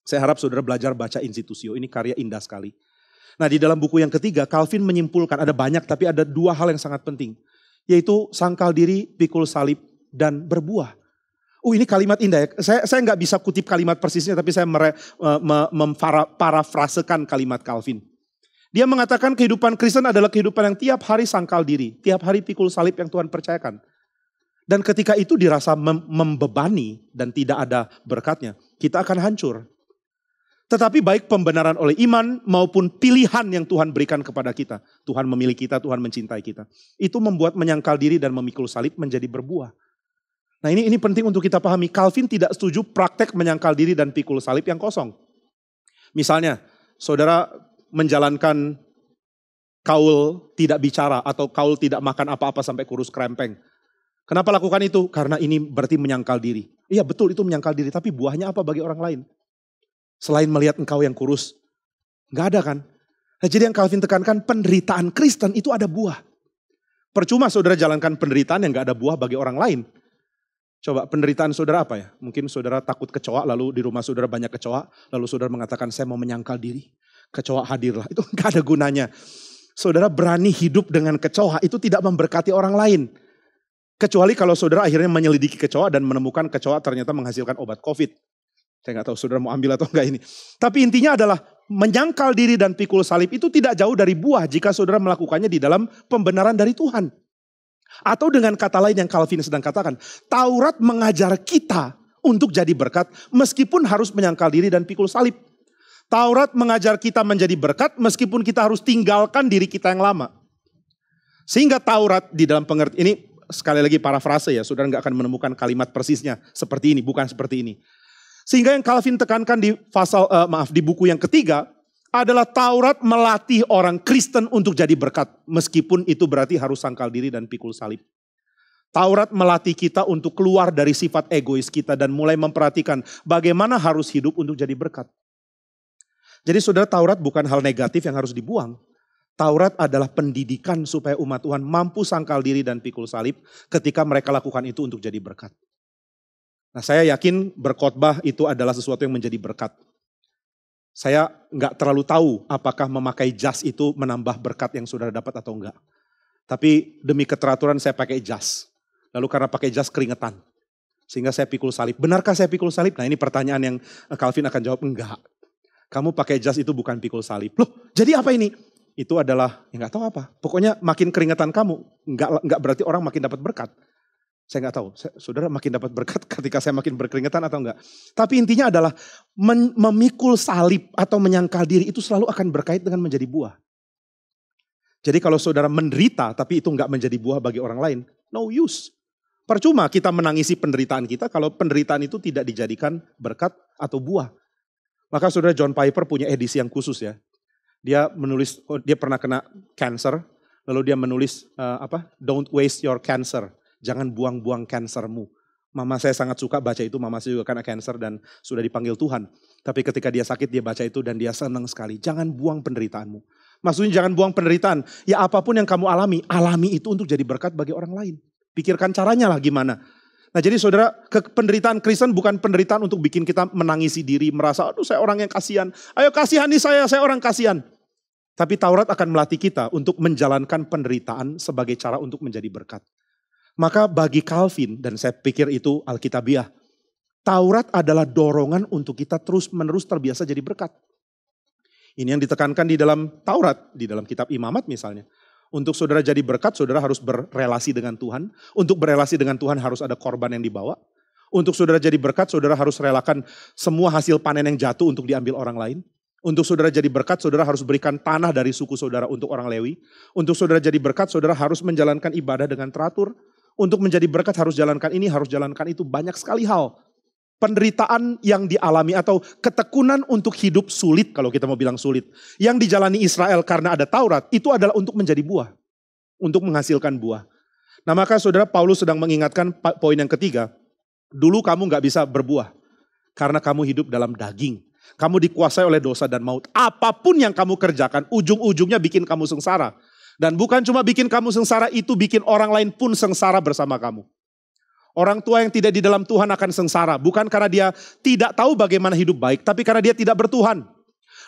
saya harap saudara belajar baca Institutio. Ini karya indah sekali. Nah di dalam buku yang ketiga, Calvin menyimpulkan, ada banyak tapi ada 2 hal yang sangat penting. Yaitu sangkal diri, pikul salib, dan berbuah. Ini kalimat indah ya. Saya nggak bisa kutip kalimat persisnya, tapi saya memparafrasekan kalimat Calvin. Dia mengatakan kehidupan Kristen adalah kehidupan yang tiap hari sangkal diri, tiap hari pikul salib yang Tuhan percayakan. Dan ketika itu dirasa membebani dan tidak ada berkatnya, kita akan hancur. Tetapi baik pembenaran oleh iman maupun pilihan yang Tuhan berikan kepada kita. Tuhan memilih kita, Tuhan mencintai kita. Itu membuat menyangkal diri dan memikul salib menjadi berbuah. Nah ini penting untuk kita pahami. Calvin tidak setuju praktek menyangkal diri dan pikul salib yang kosong. Misalnya, saudara menjalankan kaul tidak bicara atau kaul tidak makan apa-apa sampai kurus kerempeng. Kenapa lakukan itu? Karena ini berarti menyangkal diri. Iya betul itu menyangkal diri, tapi buahnya apa bagi orang lain? Selain melihat engkau yang kurus, nggak ada kan? Nah, jadi yang Calvin tekankan penderitaan Kristen itu ada buah. Percuma saudara jalankan penderitaan yang nggak ada buah bagi orang lain. Coba penderitaan saudara apa ya? Mungkin saudara takut kecoa, lalu di rumah saudara banyak kecoa, lalu saudara mengatakan saya mau menyangkal diri. Kecoa hadirlah, itu gak ada gunanya. Saudara berani hidup dengan kecoa, itu tidak memberkati orang lain. Kecuali kalau saudara akhirnya menyelidiki kecoa dan menemukan kecoa ternyata menghasilkan obat COVID. Saya gak tahu saudara mau ambil atau enggak ini. Tapi intinya adalah menyangkal diri dan pikul salib itu tidak jauh dari buah jika saudara melakukannya di dalam pembenaran dari Tuhan. Atau dengan kata lain yang Calvin sedang katakan, Taurat mengajar kita untuk jadi berkat meskipun harus menyangkal diri dan pikul salib. Taurat mengajar kita menjadi berkat meskipun kita harus tinggalkan diri kita yang lama. Sehingga Taurat di dalam pengertian ini, sekali lagi parafrase ya, saudara nggak akan menemukan kalimat persisnya seperti ini, bukan seperti ini. Sehingga yang Calvin tekankan di di buku yang ketiga adalah Taurat melatih orang Kristen untuk jadi berkat. Meskipun itu berarti harus sangkal diri dan pikul salib. Taurat melatih kita untuk keluar dari sifat egois kita dan mulai memperhatikan bagaimana harus hidup untuk jadi berkat. Jadi saudara, Taurat bukan hal negatif yang harus dibuang. Taurat adalah pendidikan supaya umat Tuhan mampu sangkal diri dan pikul salib ketika mereka lakukan itu untuk jadi berkat. Nah saya yakin berkhotbah itu adalah sesuatu yang menjadi berkat. Saya nggak terlalu tahu apakah memakai jas itu menambah berkat yang saudara dapat atau enggak. Tapi demi keteraturan saya pakai jas. Lalu karena pakai jas keringetan. Sehingga saya pikul salib. Benarkah saya pikul salib? Nah ini pertanyaan yang Calvin akan jawab, enggak. Kamu pakai jas itu bukan pikul salib. Loh jadi apa ini? Itu adalah, ya nggak tahu apa. Pokoknya makin keringetan kamu, nggak berarti orang makin dapat berkat. Saya nggak tahu, saudara makin dapat berkat ketika saya makin berkeringetan atau enggak. Tapi intinya adalah memikul salib atau menyangkal diri itu selalu akan berkait dengan menjadi buah. Jadi kalau saudara menderita tapi itu enggak menjadi buah bagi orang lain, no use. Percuma kita menangisi penderitaan kita kalau penderitaan itu tidak dijadikan berkat atau buah. Maka saudara John Piper punya edisi yang khusus ya. Dia menulis, dia pernah kena cancer, lalu dia menulis don't waste your cancer. Jangan buang-buang kansermu. Mama saya sangat suka baca itu, mama saya juga kena kanker dan sudah dipanggil Tuhan. Tapi ketika dia sakit dia baca itu dan dia senang sekali. Jangan buang penderitaanmu. Maksudnya jangan buang penderitaan. Ya apapun yang kamu alami, alami itu untuk jadi berkat bagi orang lain. Pikirkan caranya lah gimana. Nah jadi saudara, penderitaan Kristen bukan penderitaan untuk bikin kita menangisi diri, merasa aduh saya orang yang kasihan. Ayo kasihani saya orang kasihan. Tapi Taurat akan melatih kita untuk menjalankan penderitaan sebagai cara untuk menjadi berkat. Maka bagi Calvin, dan saya pikir itu Alkitabiah, Taurat adalah dorongan untuk kita terus-menerus terbiasa jadi berkat. Ini yang ditekankan di dalam Taurat, di dalam kitab Imamat misalnya. Untuk saudara jadi berkat, saudara harus berrelasi dengan Tuhan. Untuk berrelasi dengan Tuhan harus ada korban yang dibawa. Untuk saudara jadi berkat, saudara harus relakan semua hasil panen yang jatuh untuk diambil orang lain. Untuk saudara jadi berkat, saudara harus berikan tanah dari suku saudara untuk orang Lewi. Untuk saudara jadi berkat, saudara harus menjalankan ibadah dengan teratur. Untuk menjadi berkat harus jalankan ini, harus jalankan itu. Banyak sekali hal. Penderitaan yang dialami atau ketekunan untuk hidup sulit, kalau kita mau bilang sulit. Yang dijalani Israel karena ada Taurat, itu adalah untuk menjadi buah. Untuk menghasilkan buah. Nah maka saudara Paulus sedang mengingatkan poin yang ketiga. Dulu kamu gak bisa berbuah karena kamu hidup dalam daging. Kamu dikuasai oleh dosa dan maut. Apapun yang kamu kerjakan, ujung-ujungnya bikin kamu sengsara. Dan bukan cuma bikin kamu sengsara, itu bikin orang lain pun sengsara bersama kamu. Orang tua yang tidak di dalam Tuhan akan sengsara. Bukan karena dia tidak tahu bagaimana hidup baik, tapi karena dia tidak bertuhan.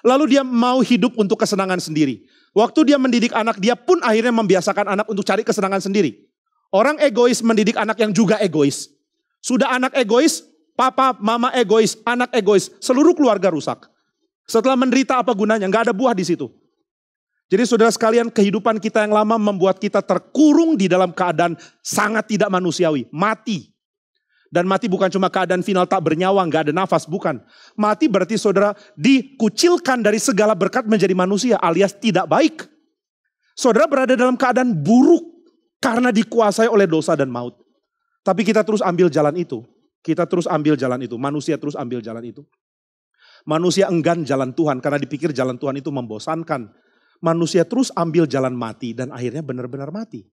Lalu dia mau hidup untuk kesenangan sendiri. Waktu dia mendidik anak, dia pun akhirnya membiasakan anak untuk cari kesenangan sendiri. Orang egois mendidik anak yang juga egois. Sudah anak egois, papa, mama egois, anak egois, seluruh keluarga rusak. Setelah menderita apa gunanya? Gak ada buah di situ. Jadi saudara sekalian, kehidupan kita yang lama membuat kita terkurung di dalam keadaan sangat tidak manusiawi. Mati. Dan mati bukan cuma keadaan final tak bernyawa, gak ada nafas, bukan. Mati berarti saudara dikucilkan dari segala berkat menjadi manusia alias tidak baik. Saudara berada dalam keadaan buruk karena dikuasai oleh dosa dan maut. Tapi kita terus ambil jalan itu. Kita terus ambil jalan itu. Manusia terus ambil jalan itu. Manusia enggan jalan Tuhan karena dipikir jalan Tuhan itu membosankan. Manusia terus ambil jalan mati dan akhirnya benar-benar mati.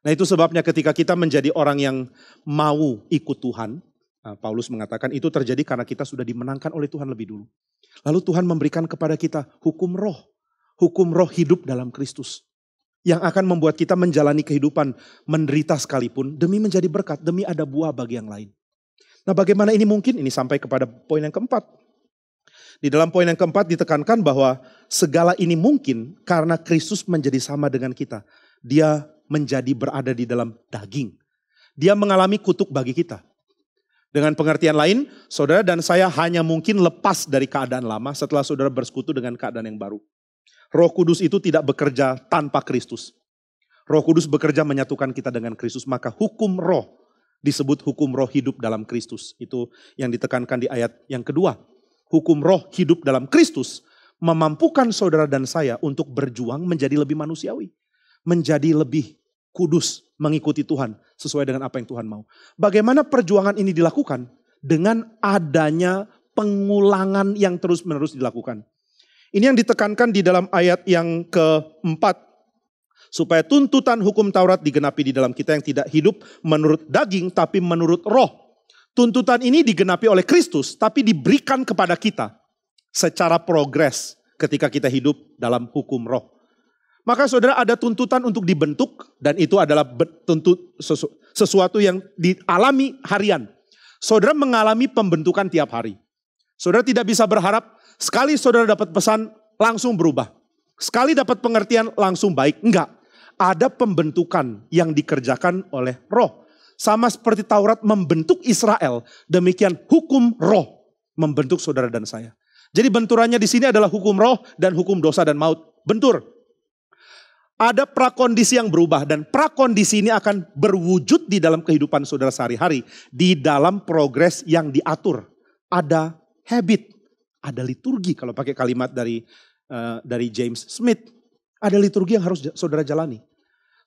Nah itu sebabnya ketika kita menjadi orang yang mau ikut Tuhan, Paulus mengatakan itu terjadi karena kita sudah dimenangkan oleh Tuhan lebih dulu. Lalu Tuhan memberikan kepada kita hukum roh hidup dalam Kristus. Yang akan membuat kita menjalani kehidupan menderita sekalipun demi menjadi berkat, demi ada buah bagi yang lain. Nah bagaimana ini mungkin? Ini sampai kepada poin yang keempat. Di dalam poin yang keempat ditekankan bahwa segala ini mungkin karena Kristus menjadi sama dengan kita. Dia menjadi berada di dalam daging. Dia mengalami kutuk bagi kita. Dengan pengertian lain, saudara dan saya hanya mungkin lepas dari keadaan lama setelah saudara bersekutu dengan keadaan yang baru. Roh Kudus itu tidak bekerja tanpa Kristus. Roh Kudus bekerja menyatukan kita dengan Kristus. Maka hukum roh disebut hukum roh hidup dalam Kristus. Itu yang ditekankan di ayat yang kedua. Hukum roh hidup dalam Kristus memampukan saudara dan saya untuk berjuang menjadi lebih manusiawi. Menjadi lebih kudus mengikuti Tuhan sesuai dengan apa yang Tuhan mau. Bagaimana perjuangan ini dilakukan? Dengan adanya pengulangan yang terus-menerus dilakukan. Ini yang ditekankan di dalam ayat yang keempat. Supaya tuntutan hukum Taurat digenapi di dalam kita yang tidak hidup menurut daging tapi menurut roh. Tuntutan ini digenapi oleh Kristus, tapi diberikan kepada kita secara progres ketika kita hidup dalam hukum roh. Maka saudara ada tuntutan untuk dibentuk, dan itu adalah sesuatu yang dialami harian. Saudara mengalami pembentukan tiap hari. Saudara tidak bisa berharap, sekali saudara dapat pesan langsung berubah. Sekali dapat pengertian langsung baik, enggak. Ada pembentukan yang dikerjakan oleh roh. Sama seperti Taurat membentuk Israel, demikian hukum roh membentuk saudara dan saya. Jadi benturannya di sini adalah hukum roh dan hukum dosa dan maut. Bentur. Ada prakondisi yang berubah dan prakondisi ini akan berwujud di dalam kehidupan saudara sehari-hari. Di dalam progres yang diatur. Ada habit, ada liturgi kalau pakai kalimat dari James Smith. Ada liturgi yang harus saudara jalani.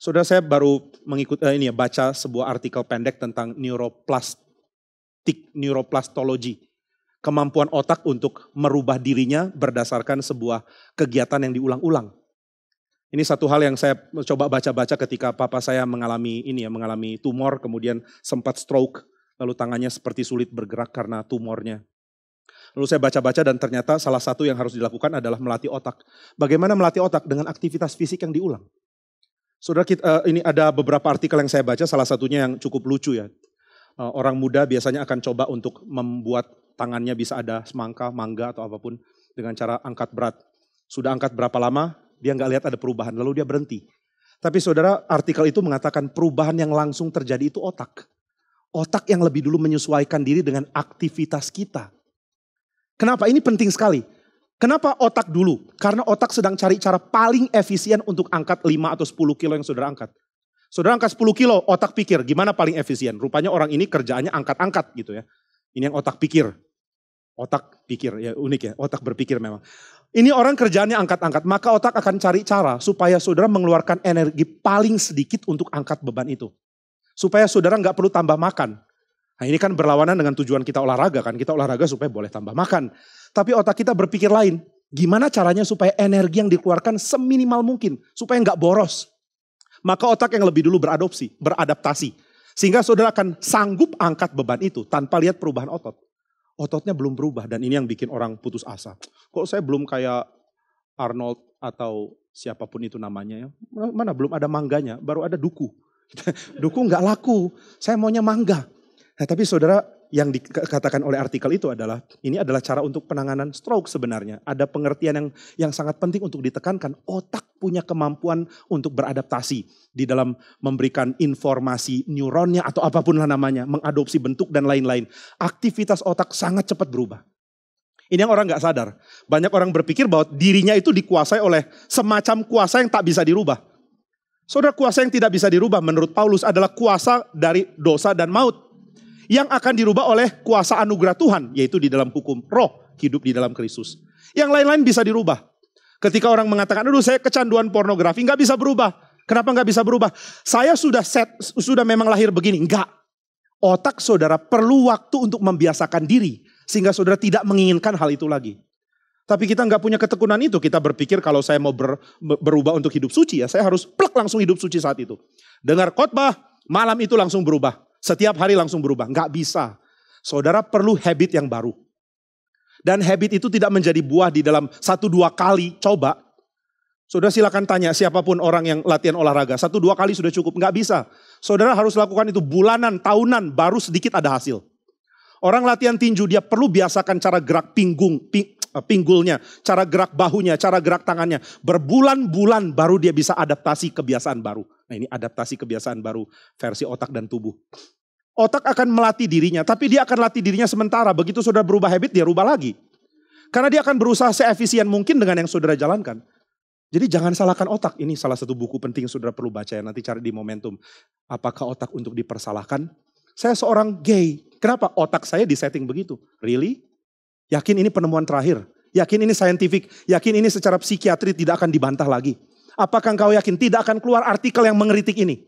Saudara saya baru baca sebuah artikel pendek tentang neuroplastologi. Kemampuan otak untuk merubah dirinya berdasarkan sebuah kegiatan yang diulang-ulang. Ini satu hal yang saya coba baca-baca ketika papa saya mengalami tumor, kemudian sempat stroke, lalu tangannya seperti sulit bergerak karena tumornya. Lalu saya baca-baca dan ternyata salah satu yang harus dilakukan adalah melatih otak. Bagaimana melatih otak? Dengan aktivitas fisik yang diulang. Saudara, ini ada beberapa artikel yang saya baca, salah satunya yang cukup lucu ya. Orang muda biasanya akan coba untuk membuat tangannya bisa ada semangka, mangga atau apapun dengan cara angkat berat. Sudah angkat berapa lama, dia nggak lihat ada perubahan, lalu dia berhenti. Tapi saudara, artikel itu mengatakan perubahan yang langsung terjadi itu otak. Otak yang lebih dulu menyesuaikan diri dengan aktivitas kita. Kenapa? Ini penting sekali. Kenapa otak dulu? Karena otak sedang cari cara paling efisien untuk angkat 5 atau 10 kilo yang saudara angkat. Saudara angkat 10 kilo, otak pikir gimana paling efisien. Rupanya orang ini kerjaannya angkat-angkat gitu ya. Ini yang otak pikir. Otak pikir, ya unik ya, otak berpikir memang. Ini orang kerjaannya angkat-angkat, maka otak akan cari cara supaya saudara mengeluarkan energi paling sedikit untuk angkat beban itu. Supaya saudara nggak perlu tambah makan. Nah ini kan berlawanan dengan tujuan kita olahraga kan. Kita olahraga supaya boleh tambah makan. Tapi otak kita berpikir lain. Gimana caranya supaya energi yang dikeluarkan seminimal mungkin. Supaya nggak boros. Maka otak yang lebih dulu beradaptasi. Sehingga saudara akan sanggup angkat beban itu tanpa lihat perubahan otot. Ototnya belum berubah dan ini yang bikin orang putus asa. Kok saya belum kayak Arnold atau siapapun itu namanya ya. Mana belum ada mangganya, baru ada duku. Duku nggak laku, saya maunya mangga. Nah, tapi saudara, yang dikatakan oleh artikel itu adalah, ini adalah cara untuk penanganan stroke sebenarnya. Ada pengertian yang sangat penting untuk ditekankan. Otak punya kemampuan untuk beradaptasi di dalam memberikan informasi neuronnya atau apapun lah namanya, mengadopsi bentuk dan lain-lain. Aktivitas otak sangat cepat berubah. Ini yang orang gak sadar. Banyak orang berpikir bahwa dirinya itu dikuasai oleh semacam kuasa yang tak bisa dirubah. Saudara, kuasa yang tidak bisa dirubah menurut Paulus adalah kuasa dari dosa dan maut. Yang akan dirubah oleh kuasa anugerah Tuhan, yaitu di dalam hukum roh, hidup di dalam Kristus. Yang lain-lain bisa dirubah. Ketika orang mengatakan, aduh saya kecanduan pornografi, gak bisa berubah. Kenapa gak bisa berubah? Saya sudah memang lahir begini. Enggak. Otak saudara perlu waktu untuk membiasakan diri. Sehingga saudara tidak menginginkan hal itu lagi. Tapi kita nggak punya ketekunan itu. Kita berpikir kalau saya mau berubah untuk hidup suci ya, saya harus plek langsung hidup suci saat itu. Dengar khotbah, malam itu langsung berubah. Setiap hari langsung berubah. Nggak bisa. Saudara perlu habit yang baru. Dan habit itu tidak menjadi buah di dalam 1-2 kali coba. Saudara silakan tanya siapapun orang yang latihan olahraga. 1-2 kali sudah cukup. Nggak bisa. Saudara harus lakukan itu bulanan, tahunan, baru sedikit ada hasil. Orang latihan tinju dia perlu biasakan cara gerak pinggulnya, cara gerak bahunya, cara gerak tangannya. Berbulan-bulan baru dia bisa adaptasi kebiasaan baru. Nah ini adaptasi kebiasaan baru versi otak dan tubuh. Otak akan melatih dirinya, tapi dia akan latih dirinya sementara. Begitu saudara berubah habit, dia rubah lagi. Karena dia akan berusaha seefisien mungkin dengan yang saudara jalankan. Jadi jangan salahkan otak. Ini salah satu buku penting saudara perlu baca ya, nanti cari di Momentum. Apakah otak untuk dipersalahkan? Saya seorang gay. Kenapa otak saya disetting begitu? Really? Yakin ini penemuan terakhir? Yakin ini scientific? Yakin ini secara psikiatri tidak akan dibantah lagi? Apakah engkau yakin tidak akan keluar artikel yang mengeritik ini?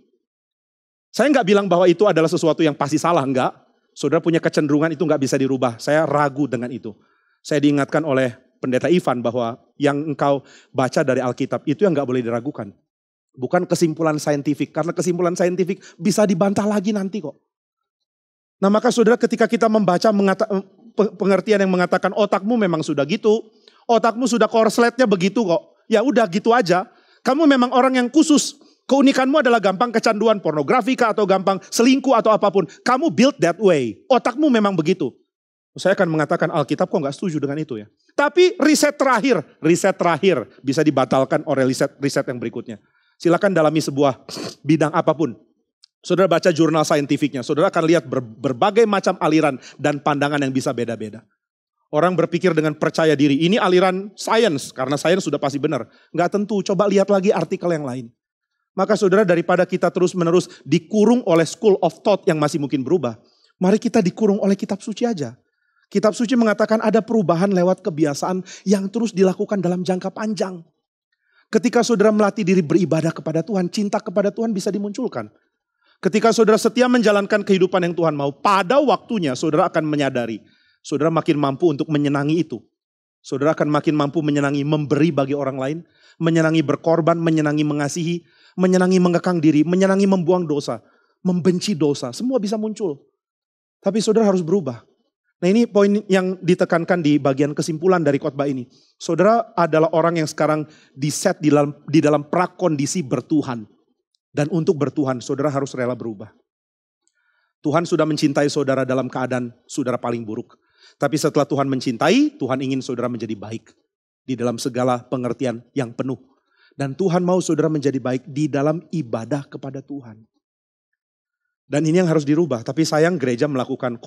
Saya nggak bilang bahwa itu adalah sesuatu yang pasti salah, enggak. Saudara punya kecenderungan itu nggak bisa dirubah. Saya ragu dengan itu. Saya diingatkan oleh Pendeta Ivan bahwa yang engkau baca dari Alkitab itu yang nggak boleh diragukan. Bukan kesimpulan saintifik. Karena kesimpulan saintifik bisa dibantah lagi nanti kok. Nah maka saudara ketika kita membaca pengertian yang mengatakan otakmu memang sudah gitu. Otakmu sudah korsletnya begitu kok. Ya udah gitu aja. Kamu memang orang yang khusus. Keunikanmu adalah gampang kecanduan pornografi kah atau gampang selingkuh atau apapun. Kamu build that way. Otakmu memang begitu. Saya akan mengatakan Alkitab kok gak setuju dengan itu ya. Tapi riset terakhir bisa dibatalkan oleh riset yang berikutnya. Silakan dalami sebuah bidang apapun. Saudara baca jurnal saintifiknya, saudara akan lihat berbagai macam aliran dan pandangan yang bisa beda-beda. Orang berpikir dengan percaya diri, ini aliran sains, karena sains sudah pasti benar. Nggak tentu, coba lihat lagi artikel yang lain. Maka saudara daripada kita terus-menerus dikurung oleh school of thought yang masih mungkin berubah, mari kita dikurung oleh kitab suci aja. Kitab suci mengatakan ada perubahan lewat kebiasaan yang terus dilakukan dalam jangka panjang. Ketika saudara melatih diri beribadah kepada Tuhan, cinta kepada Tuhan bisa dimunculkan. Ketika saudara setia menjalankan kehidupan yang Tuhan mau, pada waktunya saudara akan menyadari, saudara makin mampu untuk menyenangi itu. Saudara akan makin mampu menyenangi memberi bagi orang lain, menyenangi berkorban, menyenangi mengasihi, menyenangi mengekang diri, menyenangi membuang dosa, membenci dosa, semua bisa muncul. Tapi saudara harus berubah. Nah ini poin yang ditekankan di bagian kesimpulan dari khotbah ini. Saudara adalah orang yang sekarang diset di dalam prakondisi bertuhan. Dan untuk bertuhan, saudara harus rela berubah. Tuhan sudah mencintai saudara dalam keadaan saudara paling buruk. Tapi setelah Tuhan mencintai, Tuhan ingin saudara menjadi baik. Di dalam segala pengertian yang penuh. Dan Tuhan mau saudara menjadi baik di dalam ibadah kepada Tuhan. Dan ini yang harus dirubah. Tapi sayang gereja melakukan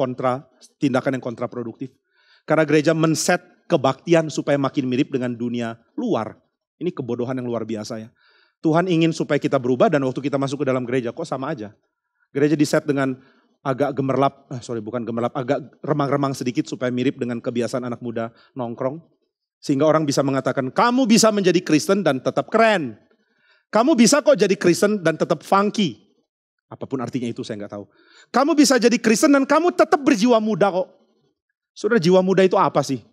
tindakan yang kontraproduktif. Karena gereja men-set kebaktian supaya makin mirip dengan dunia luar. Ini kebodohan yang luar biasa ya. Tuhan ingin supaya kita berubah dan waktu kita masuk ke dalam gereja kok sama aja. Gereja diset dengan agak gemerlap, agak remang-remang sedikit supaya mirip dengan kebiasaan anak muda nongkrong. Sehingga orang bisa mengatakan, kamu bisa menjadi Kristen dan tetap keren. Kamu bisa kok jadi Kristen dan tetap funky. Apapun artinya itu saya nggak tahu. Kamu bisa jadi Kristen dan kamu tetap berjiwa muda kok. Saudara, jiwa muda itu apa sih?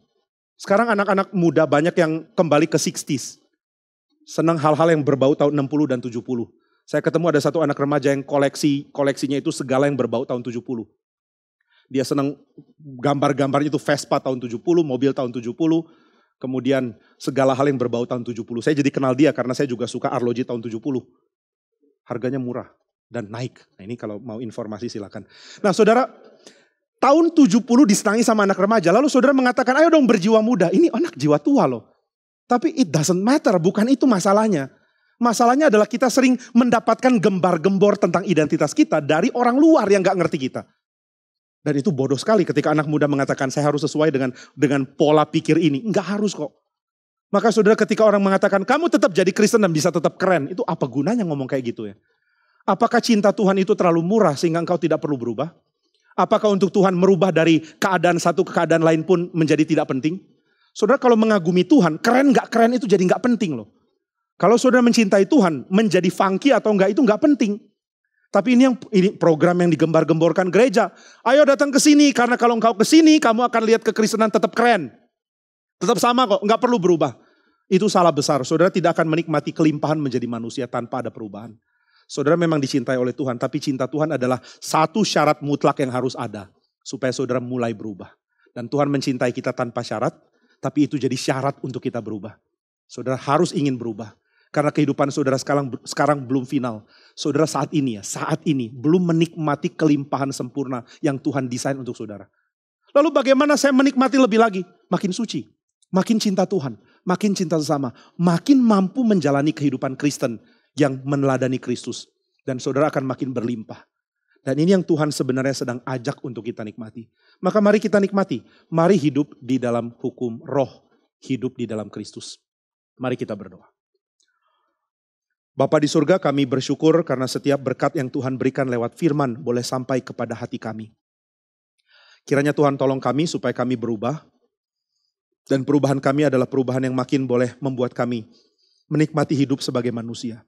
Sekarang anak-anak muda banyak yang kembali ke 60s. Senang hal-hal yang berbau tahun 60 dan 70. Saya ketemu ada satu anak remaja yang koleksinya itu segala yang berbau tahun 70. Dia senang gambar-gambarnya itu Vespa tahun 70, mobil tahun 70, kemudian segala hal yang berbau tahun 70. Saya jadi kenal dia karena saya juga suka arloji tahun 70. Harganya murah dan naik. Nah ini kalau mau informasi silakan. Nah saudara, tahun 70 disenangi sama anak remaja, lalu saudara mengatakan ayo dong berjiwa muda. Ini anak jiwa tua loh. Tapi it doesn't matter, bukan itu masalahnya. Masalahnya adalah kita sering mendapatkan gembar-gembor tentang identitas kita dari orang luar yang gak ngerti kita. Dan itu bodoh sekali ketika anak muda mengatakan saya harus sesuai dengan pola pikir ini. Enggak harus kok. Maka saudara ketika orang mengatakan kamu tetap jadi Kristen dan bisa tetap keren. Itu apa gunanya ngomong kayak gitu ya? Apakah cinta Tuhan itu terlalu murah sehingga engkau tidak perlu berubah? Apakah untuk Tuhan merubah dari keadaan satu ke keadaan lain pun menjadi tidak penting? Saudara kalau mengagumi Tuhan, keren gak keren itu jadi gak penting loh. Kalau saudara mencintai Tuhan, menjadi funky atau enggak itu enggak penting. Tapi ini program yang digembar-gemborkan gereja. Ayo datang ke sini karena kalau engkau ke sini kamu akan lihat kekristenan tetap keren. Tetap sama kok, enggak perlu berubah. Itu salah besar. Saudara tidak akan menikmati kelimpahan menjadi manusia tanpa ada perubahan. Saudara memang dicintai oleh Tuhan, tapi cinta Tuhan adalah satu syarat mutlak yang harus ada supaya saudara mulai berubah. Dan Tuhan mencintai kita tanpa syarat, tapi itu jadi syarat untuk kita berubah. Saudara harus ingin berubah. Karena kehidupan saudara sekarang belum final. Saudara saat ini belum menikmati kelimpahan sempurna yang Tuhan desain untuk saudara. Lalu bagaimana saya menikmati lebih lagi? Makin suci, makin cinta Tuhan, makin cinta sesama, makin mampu menjalani kehidupan Kristen yang meneladani Kristus. Dan saudara akan makin berlimpah. Dan ini yang Tuhan sebenarnya sedang ajak untuk kita nikmati. Maka mari kita nikmati, mari hidup di dalam hukum roh, hidup di dalam Kristus. Mari kita berdoa. Bapa di surga, kami bersyukur karena setiap berkat yang Tuhan berikan lewat firman boleh sampai kepada hati kami. Kiranya Tuhan tolong kami supaya kami berubah. Dan perubahan kami adalah perubahan yang makin boleh membuat kami menikmati hidup sebagai manusia.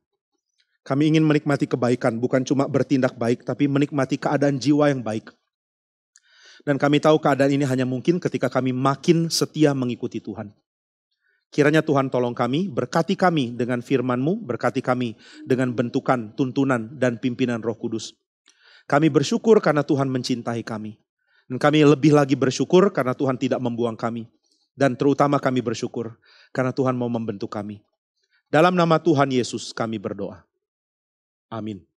Kami ingin menikmati kebaikan, bukan cuma bertindak baik, tapi menikmati keadaan jiwa yang baik. Dan kami tahu keadaan ini hanya mungkin ketika kami makin setia mengikuti Tuhan. Kiranya Tuhan tolong kami, berkati kami dengan firman-Mu, berkati kami dengan bentukan, tuntunan, dan pimpinan Roh Kudus. Kami bersyukur karena Tuhan mencintai kami. Dan kami lebih lagi bersyukur karena Tuhan tidak membuang kami. Dan terutama kami bersyukur karena Tuhan mau membentuk kami. Dalam nama Tuhan Yesus kami berdoa. Amin.